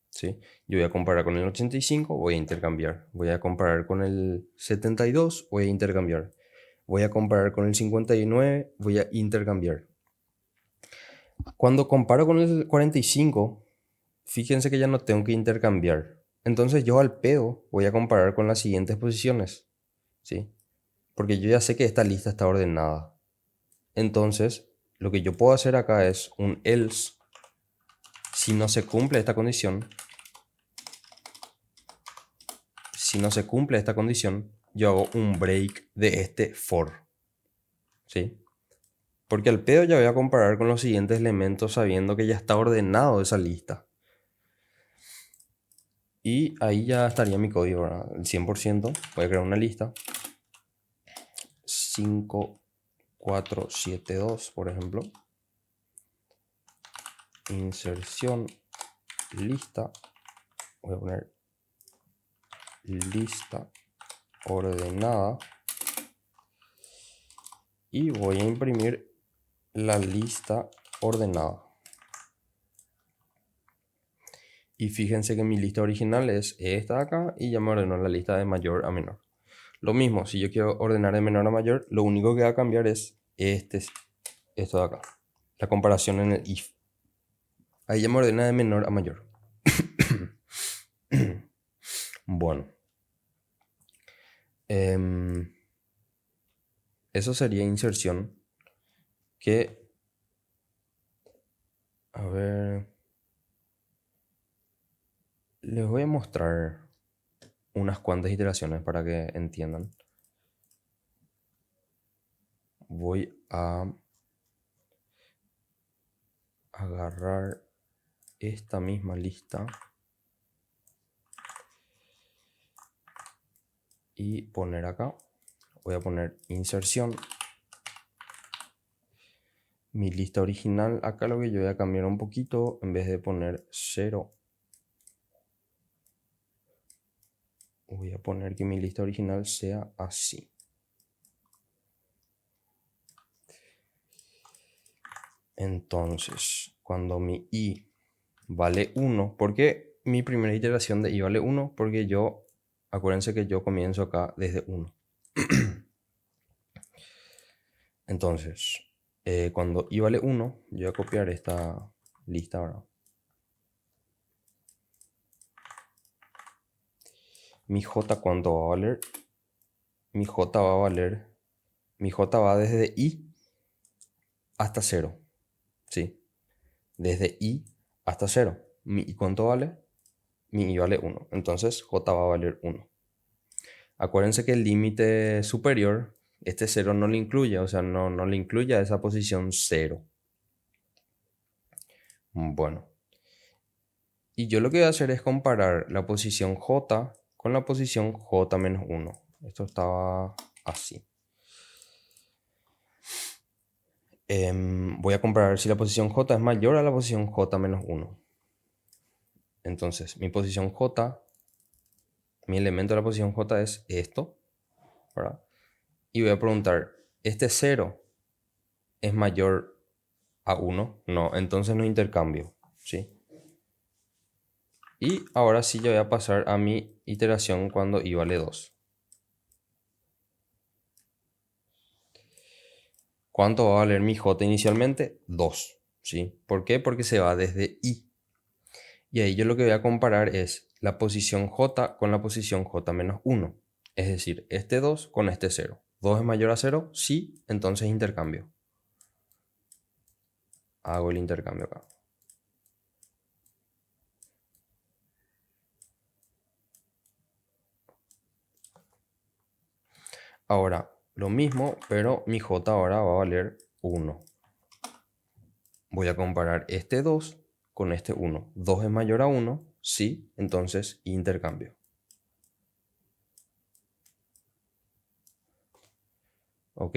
¿sí? Yo voy a comparar con el 85, voy a intercambiar. Voy a comparar con el 72, voy a intercambiar. Voy a comparar con el 59, voy a intercambiar. Cuando comparo con el 45, fíjense que ya no tengo que intercambiar. Entonces yo al pedo voy a comparar con las siguientes posiciones, ¿sí? Porque yo ya sé que esta lista está ordenada. Entonces, lo que yo puedo hacer acá es un else. Si no se cumple esta condición, yo hago un break de este for, ¿sí? Porque al pedo ya voy a comparar con los siguientes elementos sabiendo que ya está ordenado esa lista. Y ahí ya estaría mi código, ¿verdad? El 100%. Voy a crear una lista. 5472, por ejemplo. Inserción, lista. Voy a poner lista ordenada. Y voy a imprimir la lista ordenada. Y fíjense que mi lista original es esta de acá y ya me ordenó la lista de mayor a menor. Lo mismo, si yo quiero ordenar de menor a mayor, lo único que va a cambiar es esto de acá. La comparación en el if. Ahí ya me ordena de menor a mayor. Bueno. Eso sería inserción. Que, a ver, les voy a mostrar unas cuantas iteraciones para que entiendan. Voy a agarrar esta misma lista y poner acá. Voy a poner inserción. Mi lista original, acá lo que yo voy a cambiar un poquito, en vez de poner 0, Voy a poner que mi lista original sea así. Entonces, cuando mi i vale 1, ¿por qué mi primera iteración de i vale 1? Porque acuérdense que yo comienzo acá desde 1. Entonces, cuando i vale 1, yo voy a copiar esta lista ahora. Mi j, ¿cuánto va a valer? Mi j va a valer, mi j va desde i hasta 0, ¿sí? Desde i hasta 0. ¿Mi i cuánto vale? Mi i vale 1. Entonces, j va a valer 1. Acuérdense que el límite superior, este 0 no le incluye, o sea, no le incluye a esa posición 0. Bueno. Y yo lo que voy a hacer es comparar la posición j con la posición j menos 1. Esto estaba así. Voy a comparar si la posición j es mayor a la posición j menos 1. Entonces, mi posición j, mi elemento de la posición j es esto, ¿verdad? Y voy a preguntar, ¿este 0 es mayor a 1? No, entonces no intercambio, ¿sí? Y ahora sí yo voy a pasar a mi iteración cuando i vale 2. ¿Cuánto va a valer mi j inicialmente? 2, ¿sí? ¿Por qué? Porque se va desde i. Y ahí yo lo que voy a comparar es la posición j con la posición j menos 1. Es decir, este 2 con este 0. ¿2 es mayor a 0? Sí, entonces intercambio. Hago el intercambio acá. Ahora, lo mismo, pero mi j ahora va a valer 1. Voy a comparar este 2 con este 1. 2 es mayor a 1, sí, entonces intercambio. ¿Ok?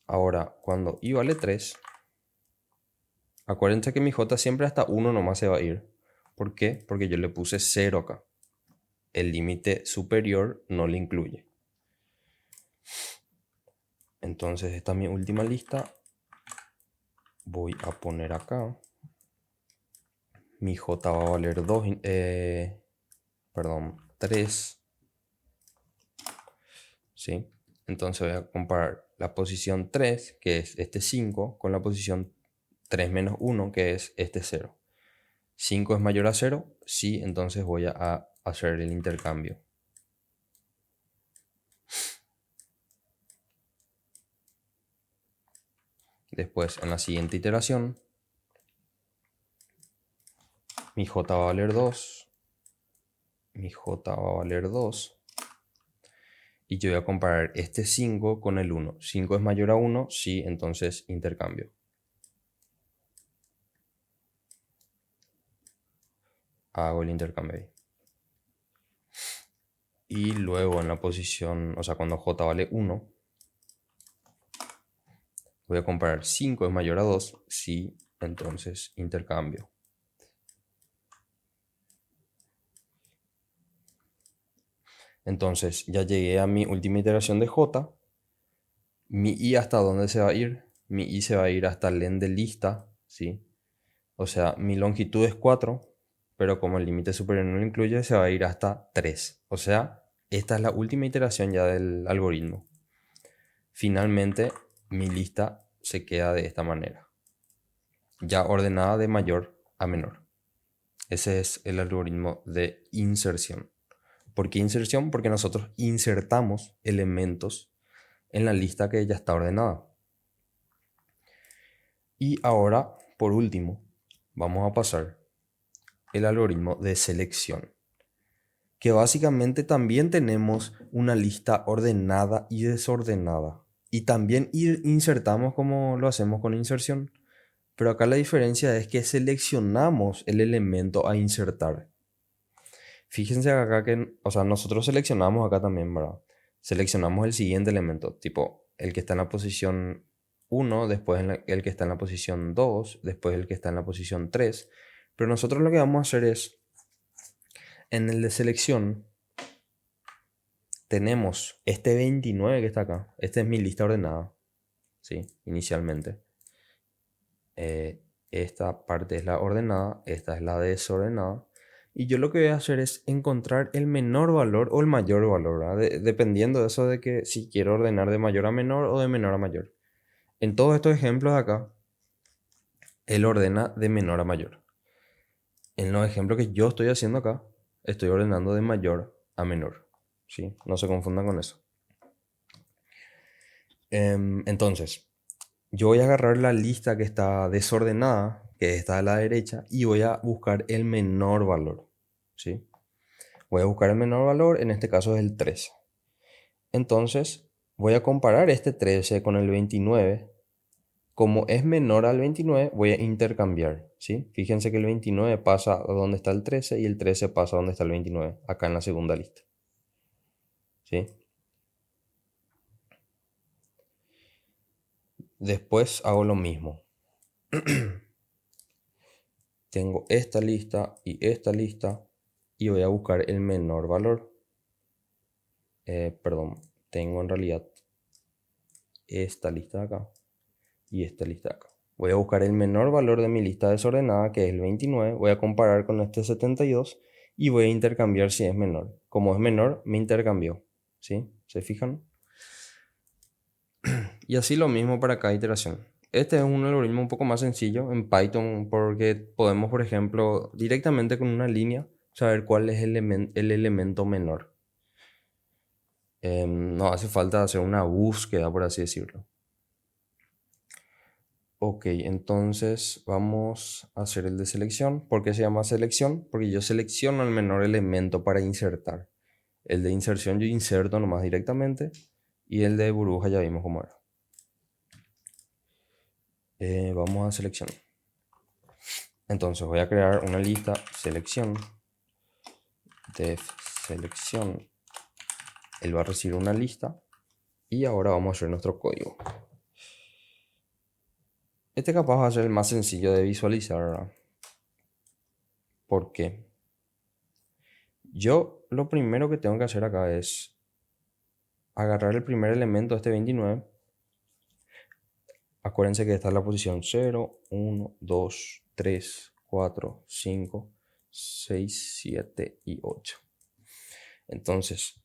Ahora, cuando i vale 3, acuérdense que mi j siempre hasta 1 nomás se va a ir. ¿Por qué? Porque yo le puse 0 acá. El límite superior no le incluye. Entonces, esta es mi última lista. Voy a poner acá. Mi j va a valer 3. ¿Sí? Entonces voy a comparar la posición 3, que es este 5, con la posición 3 menos 1, que es este 0. 5 es mayor a 0, sí, entonces voy a hacer el intercambio. Después, en la siguiente iteración, mi j va a valer 2. Mi j va a valer 2. Y yo voy a comparar este 5 con el 1. 5 es mayor a 1, sí, entonces intercambio. Hago el intercambio ahí. Y luego en la posición, o sea, cuando j vale 1, voy a comparar 5 es mayor a 2, sí, entonces intercambio. Entonces ya llegué a mi última iteración de j. Mi i hasta dónde se va a ir? Mi i se va a ir hasta el len de lista, ¿sí? O sea, mi longitud es 4, pero como el límite superior no lo incluye, se va a ir hasta 3. O sea, esta es la última iteración ya del algoritmo. Finalmente, mi lista se queda de esta manera, ya ordenada de mayor a menor. Ese es el algoritmo de inserción. ¿Por qué inserción? Porque nosotros insertamos elementos en la lista que ya está ordenada. Y ahora, por último, vamos a pasar el algoritmo de selección, que básicamente también tenemos una lista ordenada y desordenada. Y también insertamos como lo hacemos con inserción. Pero acá la diferencia es que seleccionamos el elemento a insertar. Fíjense acá que, o sea, nosotros seleccionamos acá también, ¿verdad? Seleccionamos el siguiente elemento, tipo el que está en la posición 1, después el que está en la posición 2, después el que está en la posición 3. Pero nosotros lo que vamos a hacer es, en el de selección, tenemos este 29 que está acá. Esta es mi lista ordenada, ¿sí? Inicialmente. Esta parte es la ordenada, esta es la desordenada. Y yo lo que voy a hacer es encontrar el menor valor o el mayor valor, ¿verdad? Dependiendo de eso de que si quiero ordenar de mayor a menor o de menor a mayor. En todos estos ejemplos de acá, él ordena de menor a mayor. En los ejemplos que yo estoy haciendo acá, estoy ordenando de mayor a menor, ¿sí? No se confundan con eso. Entonces, yo voy a agarrar la lista que está desordenada, que está a la derecha, y voy a buscar el menor valor, ¿sí? Voy a buscar el menor valor, en este caso es el 13. Entonces, voy a comparar este 13 con el 29. Como es menor al 29, voy a intercambiar, ¿sí? Fíjense que el 29 pasa a donde está el 13 y el 13 pasa a donde está el 29, acá en la segunda lista, ¿sí? Después hago lo mismo. Tengo esta lista y voy a buscar el menor valor. Perdón, tengo en realidad esta lista de acá y esta lista de acá. Voy a buscar el menor valor de mi lista desordenada, que es el 29. Voy a comparar con este 72 y voy a intercambiar si es menor. Como es menor, me intercambió, ¿sí? ¿Se fijan? Y así lo mismo para cada iteración. Este es un algoritmo un poco más sencillo en Python porque podemos, por ejemplo, directamente con una línea saber cuál es el elemento menor. No hace falta hacer una búsqueda, por así decirlo. Ok, entonces vamos a hacer el de selección. ¿Por qué se llama selección? Porque yo selecciono el menor elemento para insertar. El de inserción yo inserto nomás directamente y el de burbuja ya vimos cómo era. Vamos a selección. Entonces voy a crear una lista selección. Def selección. Él va a recibir una lista y ahora vamos a hacer nuestro código. Este capaz va a ser el más sencillo de visualizar, ¿verdad? ¿Por qué? Yo lo primero que tengo que hacer acá es agarrar el primer elemento de este 29. Acuérdense que esta es la posición 0, 1, 2, 3, 4, 5, 6, 7 y 8. Entonces,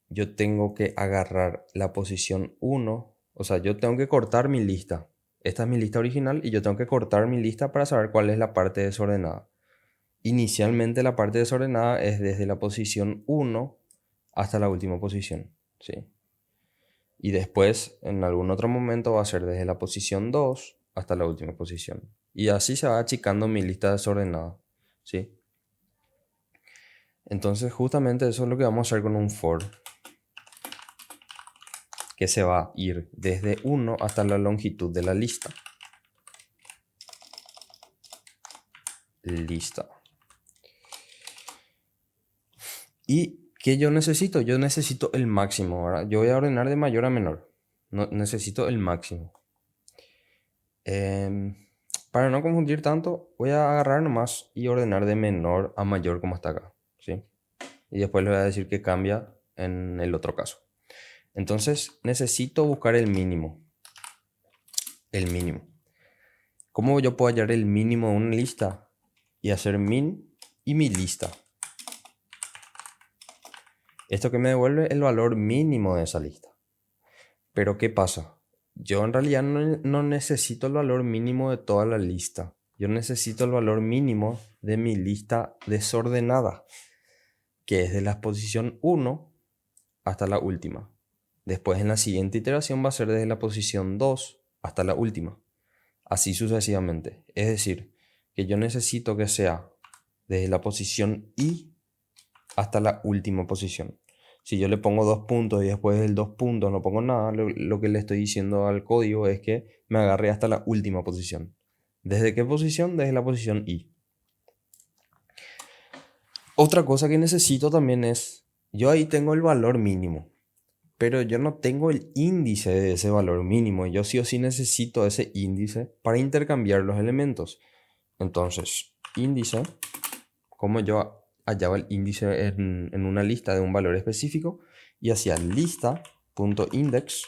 yo tengo que agarrar la posición 1. O sea, yo tengo que cortar mi lista. Esta es mi lista original y yo tengo que cortar mi lista para saber cuál es la parte desordenada. Inicialmente la parte desordenada es desde la posición 1 hasta la última posición, ¿sí? Y después, en algún otro momento, va a ser desde la posición 2 hasta la última posición. Y así se va achicando mi lista desordenada, ¿sí? Entonces, justamente eso es lo que vamos a hacer con un for. Que se va a ir desde 1 hasta la longitud de la lista. Lista. ¿Y qué yo necesito? Yo necesito el máximo, ¿verdad? Yo voy a ordenar de mayor a menor. No, necesito el máximo. Para no confundir tanto, voy a agarrar nomás y ordenar de menor a mayor como está acá, ¿sí? Y después les voy a decir que cambia en el otro caso. Entonces, necesito buscar el mínimo. El mínimo. ¿Cómo yo puedo hallar el mínimo de una lista? Y hacer min y mi lista. Esto que me devuelve el valor mínimo de esa lista. Pero ¿qué pasa? Yo en realidad no necesito el valor mínimo de toda la lista. Yo necesito el valor mínimo de mi lista desordenada, que es de la posición 1 hasta la última. Después en la siguiente iteración va a ser desde la posición 2 hasta la última. Así sucesivamente. Es decir, que yo necesito que sea desde la posición i hasta la última posición. Si yo le pongo 2 puntos y después del 2 puntos no pongo nada, lo que le estoy diciendo al código es que me agarre hasta la última posición. ¿Desde qué posición? Desde la posición i. Otra cosa que necesito también es, yo ahí tengo el valor mínimo, pero yo no tengo el índice de ese valor mínimo. Yo sí o sí necesito ese índice para intercambiar los elementos. Entonces, índice, como yo hallaba el índice en una lista de un valor específico, y hacia lista.index.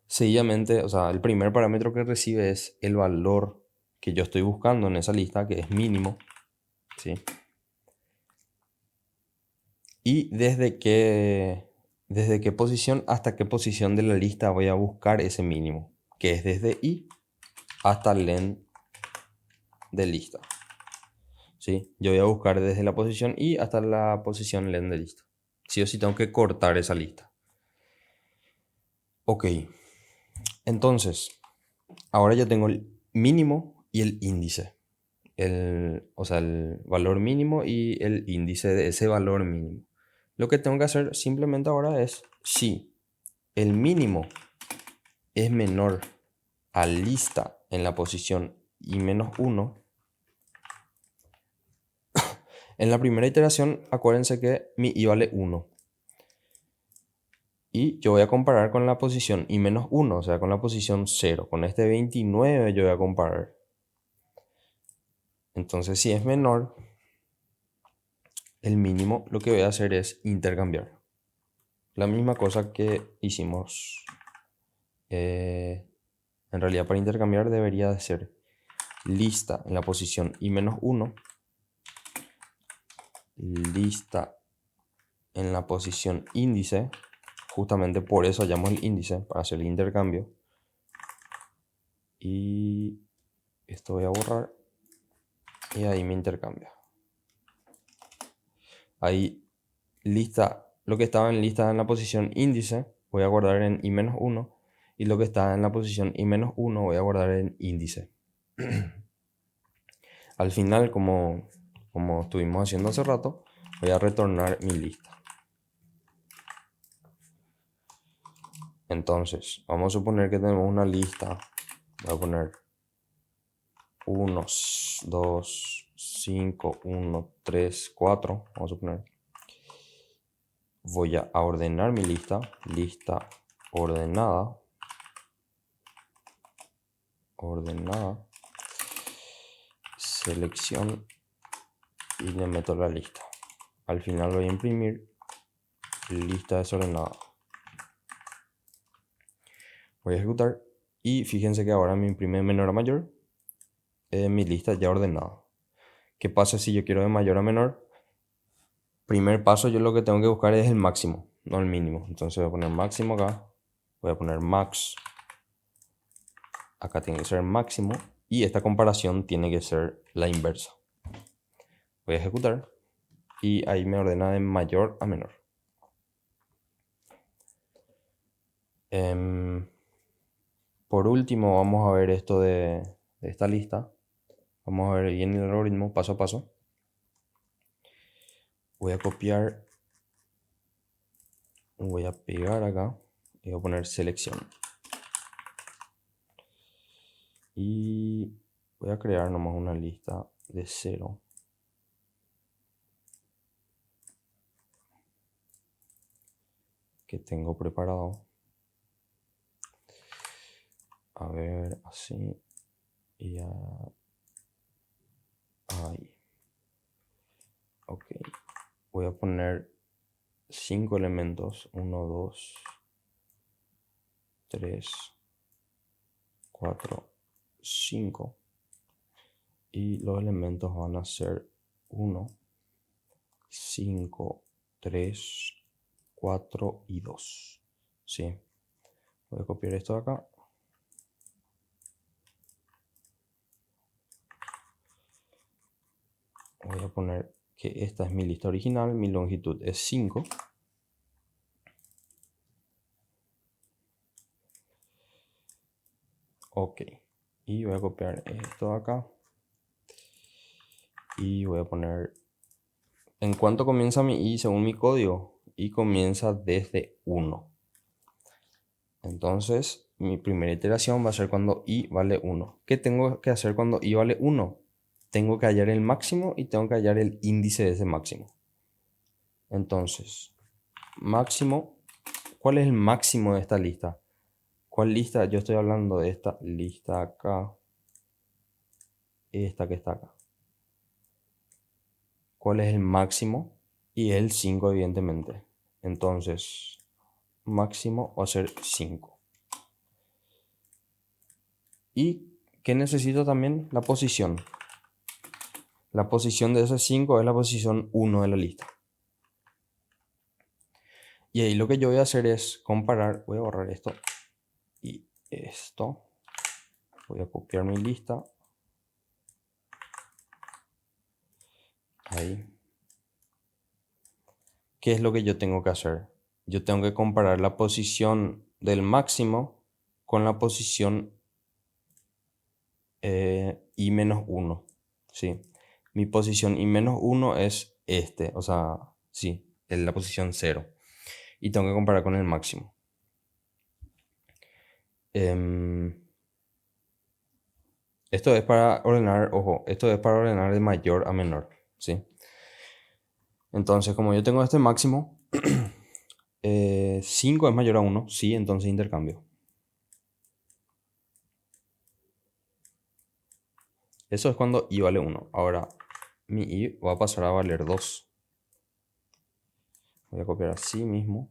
Seguidamente, o sea, el primer parámetro que recibe es el valor que yo estoy buscando en esa lista, que es mínimo, ¿sí? Y desde qué posición hasta qué posición de la lista voy a buscar ese mínimo, que es desde i hasta len de lista. ¿Sí? Yo voy a buscar desde la posición i hasta la posición len de lista. Sí o sí tengo que cortar esa lista. Ok. Entonces, ahora ya tengo el mínimo y el índice. O sea, el valor mínimo y el índice de ese valor mínimo. Lo que tengo que hacer simplemente ahora es, si el mínimo es menor a lista en la posición i menos 1, en la primera iteración, acuérdense que mi i vale 1. Y yo voy a comparar con la posición i menos 1, o sea, con la posición 0. Con este 29 yo voy a comparar. Entonces, si es menor, el mínimo, lo que voy a hacer es intercambiar. La misma cosa que hicimos. En realidad, para intercambiar debería de ser lista en la posición i menos 1. Lista en la posición índice. Justamente por eso hallamos el índice, para hacer el intercambio. Y esto voy a borrar. Y ahí me intercambia. Ahí lista, lo que estaba en lista en la posición índice, voy a guardar en i menos 1. Y lo que está en la posición i menos 1 voy a guardar en índice. Al final, como estuvimos haciendo hace rato, voy a retornar mi lista. Entonces, vamos a suponer que tenemos una lista. Voy a poner 1, 2, 5, 1, 3, 4. Vamos a poner. Voy a ordenar mi lista. Lista ordenada. Ordenada. Selección. Y le meto la lista. Al final voy a imprimir lista desordenada. Voy a ejecutar. Y fíjense que ahora me imprime de menor a mayor. Mi lista ya ordenada. ¿Qué pasa si yo quiero de mayor a menor? Primer paso, yo lo que tengo que buscar es el máximo, no el mínimo. Entonces voy a poner máximo acá. Voy a poner max. Acá tiene que ser máximo. Y esta comparación tiene que ser la inversa. Voy a ejecutar. Y ahí me ordena de mayor a menor. Por último, vamos a ver esto de esta lista. Vamos a ver bien el algoritmo paso a paso. Voy a copiar. Voy a pegar acá. Y voy a poner selección. Y voy a crear nomás una lista de 0. Que tengo preparado. A ver, así. Y ahí. Ok. Voy a poner 5 elementos. 1, 2, 3, 4, 5. Y los elementos van a ser 1, 5, 3, 4 y 2. ¿Sí? Voy a copiar esto de acá. Voy a poner que esta es mi lista original. Mi longitud es 5. Ok. Y voy a copiar esto de acá. Y voy a poner en cuánto comienza mi i según mi código. Y comienza desde 1. Entonces, mi primera iteración va a ser cuando i vale 1. ¿Qué tengo que hacer cuando i vale 1? Tengo que hallar el máximo y tengo que hallar el índice de ese máximo. Entonces, máximo, ¿cuál es el máximo de esta lista? ¿Cuál lista? Yo estoy hablando de esta lista acá. Esta que está acá. ¿Cuál es el máximo? y el 5 evidentemente. Entonces, máximo va a ser 5. ¿Y qué necesito también? La posición. La posición de ese 5 es la posición 1 de la lista. Y ahí lo que yo voy a hacer es comparar. Voy a borrar esto y esto. Voy a copiar mi lista. Ahí. ¿Qué es lo que yo tengo que hacer? Yo tengo que comparar la posición del máximo con la posición i-1. ¿Sí? Mi posición i-1 es este. O sea, sí, es la posición 0. Y tengo que comparar con el máximo. Esto es para ordenar, ojo, esto es para ordenar de mayor a menor. ¿Sí? Entonces, como yo tengo este máximo, 5 es mayor a 1, sí, entonces intercambio. Eso es cuando i vale 1. Ahora, mi i va a pasar a valer 2. Voy a copiar así mismo.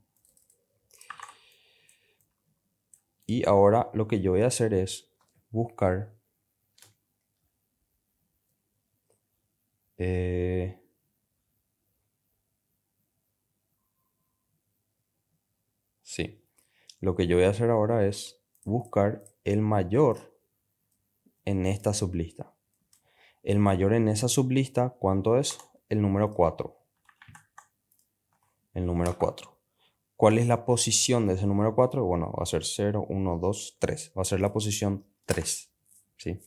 Y ahora lo que yo voy a hacer es buscar sí. Lo que yo voy a hacer ahora es buscar el mayor en esta sublista. El mayor en esa sublista, ¿cuánto es? El número 4. El número 4. ¿Cuál es la posición de ese número 4? Bueno, va a ser 0, 1, 2, 3. Va a ser la posición 3. ¿Sí?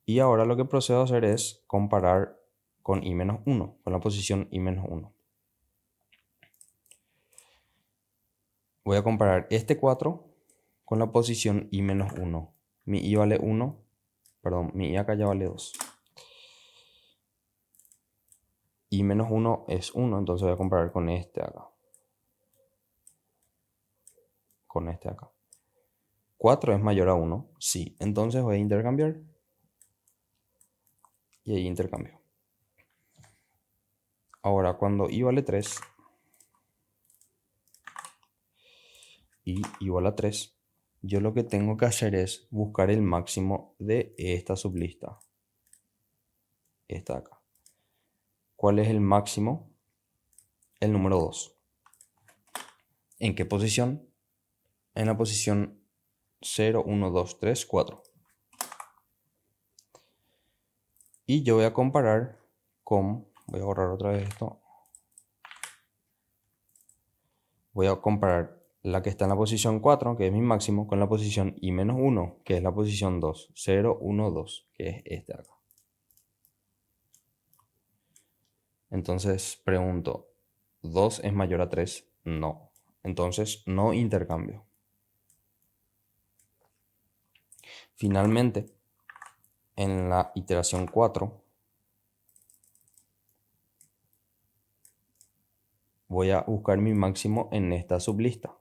Y ahora lo que procedo a hacer es comparar con i-1, con la posición i-1. Voy a comparar este 4 con la posición i-1. Mi i vale 1, perdón, mi i acá ya vale 2. i-1 es 1, entonces voy a comparar con este acá. Con este acá. 4 es mayor a 1, sí, entonces voy a intercambiar. Y ahí intercambio. Ahora cuando i vale 3, i igual a 3, yo lo que tengo que hacer es buscar el máximo de esta sublista. Esta de acá. ¿Cuál es el máximo? El número 2. ¿En qué posición? En la posición 0, 1, 2, 3, 4. Y yo voy a comparar con, voy a borrar otra vez esto. Voy a comparar la que está en la posición 4, que es mi máximo, con la posición i-1, que es la posición 2. 0, 1, 2, que es este de acá. Entonces pregunto, ¿2 es mayor a 3? No. Entonces no intercambio. Finalmente, en la iteración 4, voy a buscar mi máximo en esta sublista,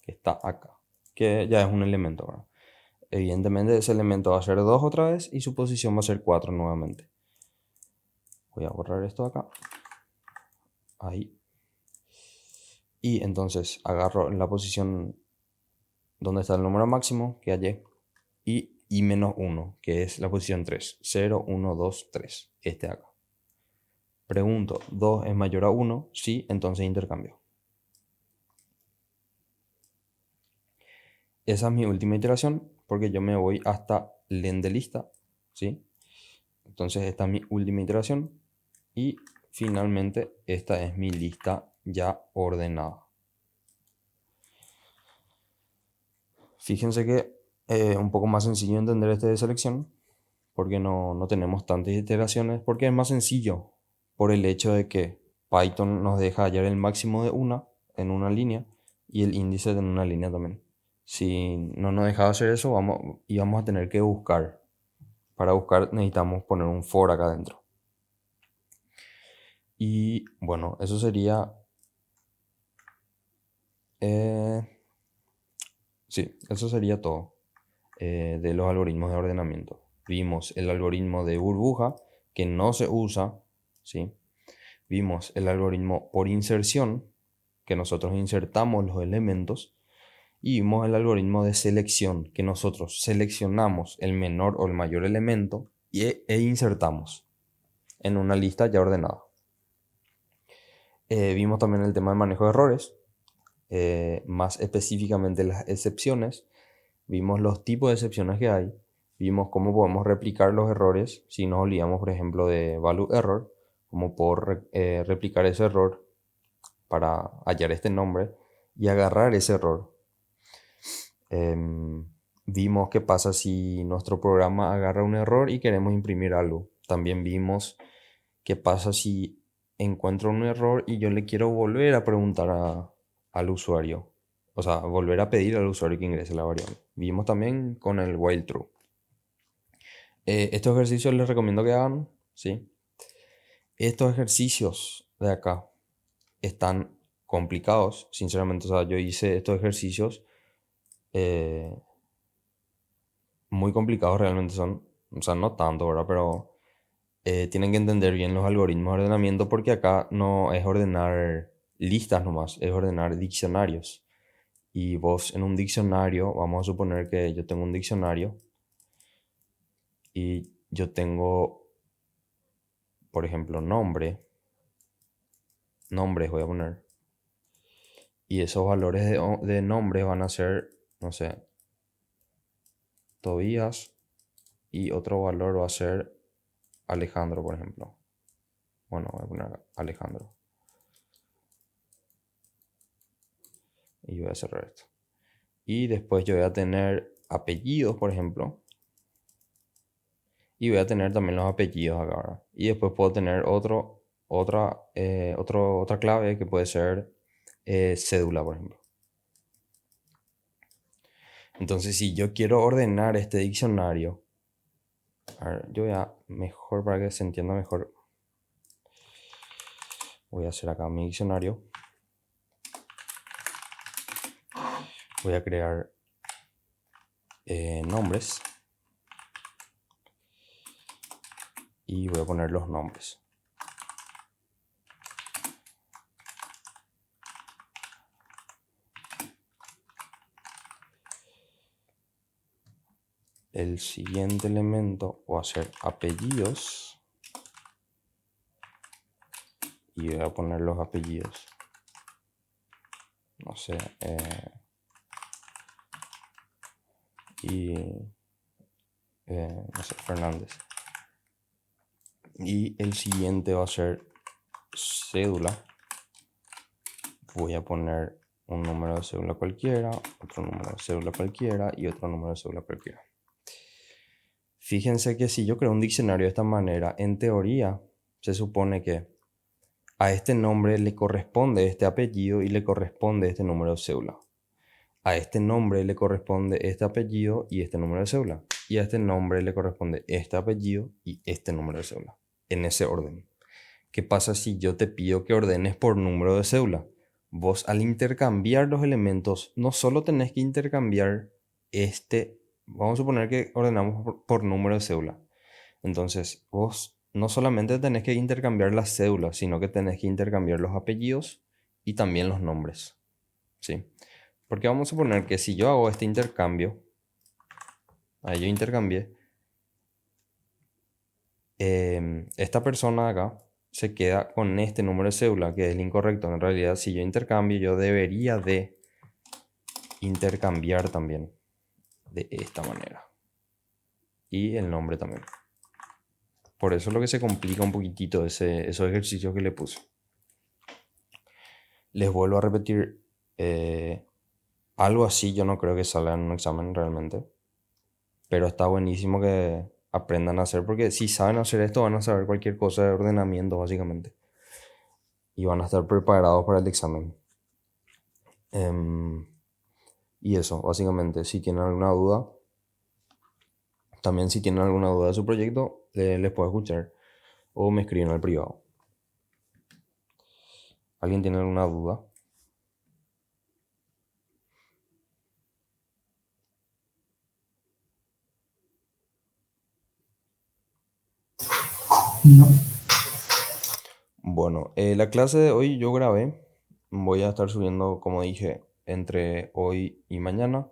que está acá, que ya es un elemento, ¿verdad? Evidentemente ese elemento va a ser 2 otra vez y su posición va a ser 4 nuevamente. Voy a borrar esto de acá. Ahí. Y entonces agarro la posición donde está el número máximo, que hallé, y i-1, que es la posición 3. 0, 1, 2, 3. Este de acá. Pregunto, ¿2 es mayor a 1? Sí, entonces intercambio. Esa es mi última iteración, porque yo me voy hasta len de lista, ¿sí? Entonces esta es mi última iteración y finalmente esta es mi lista ya ordenada. Fíjense que es un poco más sencillo entender este de selección, porque no tenemos tantas iteraciones, porque es más sencillo por el hecho de que Python nos deja hallar el máximo de una en una línea y el índice en una línea también. Si no nos dejaba hacer eso, íbamos a tener que buscar. Para buscar necesitamos poner un for acá adentro. Y bueno, eso sería... sí, eso sería todo de los algoritmos de ordenamiento. Vimos el algoritmo de burbuja, que no se usa, ¿sí? Vimos el algoritmo por inserción, que nosotros insertamos los elementos. Y vimos el algoritmo de selección, que nosotros seleccionamos el menor o el mayor elemento e insertamos en una lista ya ordenada. Vimos también el tema de manejo de errores, más específicamente las excepciones. Vimos los tipos de excepciones que hay. Vimos cómo podemos replicar los errores si nos olvidamos, por ejemplo, de value error, cómo puedo replicar ese error para hallar este nombre y agarrar ese error. Vimos qué pasa si nuestro programa agarra un error y queremos imprimir algo. También vimos qué pasa si encuentro un error y yo le quiero volver a preguntar al usuario. O sea, volver a pedir al usuario que ingrese la variable. Vimos también con el while true. Estos ejercicios les recomiendo que hagan, ¿sí? Estos ejercicios de acá están complicados, sinceramente. O sea, yo hice estos ejercicios muy complicados realmente son, o sea, no tanto, ¿verdad? Pero tienen que entender bien los algoritmos de ordenamiento porque acá no es ordenar listas nomás, es ordenar diccionarios. Y vos en un diccionario, vamos a suponer que yo tengo un diccionario y yo tengo, por ejemplo, nombres voy a poner. Y esos valores de nombres van a ser, no sé, Tobías, y otro valor va a ser Alejandro, por ejemplo. Bueno, voy a poner Alejandro. Y voy a cerrar esto. Y después yo voy a tener apellidos, por ejemplo. Y voy a tener también los apellidos acá, ¿verdad? Y después puedo tener otra clave que puede ser cédula, por ejemplo. Entonces, si yo quiero ordenar este diccionario, a ver, yo voy a mejor para que se entienda mejor. Voy a hacer acá mi diccionario. Voy a crear nombres. Y voy a poner los nombres. El siguiente elemento va a ser apellidos. Y voy a poner los apellidos. No sé. No sé, Fernández. Y el siguiente va a ser cédula. Voy a poner un número de cédula cualquiera, otro número de cédula cualquiera y otro número de cédula cualquiera. Fíjense que si yo creo un diccionario de esta manera, en teoría se supone que a este nombre le corresponde este apellido y le corresponde este número de cédula. A este nombre le corresponde este apellido y este número de cédula. Y a este nombre le corresponde este apellido y este número de cédula. En ese orden. ¿Qué pasa si yo te pido que ordenes por número de cédula? Vos al intercambiar los elementos no solo tenés que intercambiar vamos a suponer que ordenamos por número de cédula. Entonces vos no solamente tenés que intercambiar las cédulas, sino que tenés que intercambiar los apellidos y también los nombres. ¿Sí? Porque vamos a suponer que si yo hago este intercambio, ahí yo intercambié, esta persona de acá se queda con este número de cédula, que es el incorrecto. En realidad, si yo intercambio, yo debería de intercambiar también de esta manera. Y el nombre también. Por eso es lo que se complica un poquitito esos ejercicios que le puse. Les vuelvo a repetir, algo así yo no creo que salga en un examen realmente. Pero está buenísimo que aprendan a hacer, porque si saben hacer esto van a saber cualquier cosa de ordenamiento básicamente. Y van a estar preparados para el examen. Y eso, básicamente, si tienen alguna duda, también si tienen alguna duda de su proyecto, les puedo escuchar o me escriben al privado. ¿Alguien tiene alguna duda? No. Bueno, la clase de hoy yo grabé. Voy a estar subiendo, como dije, entre hoy y mañana.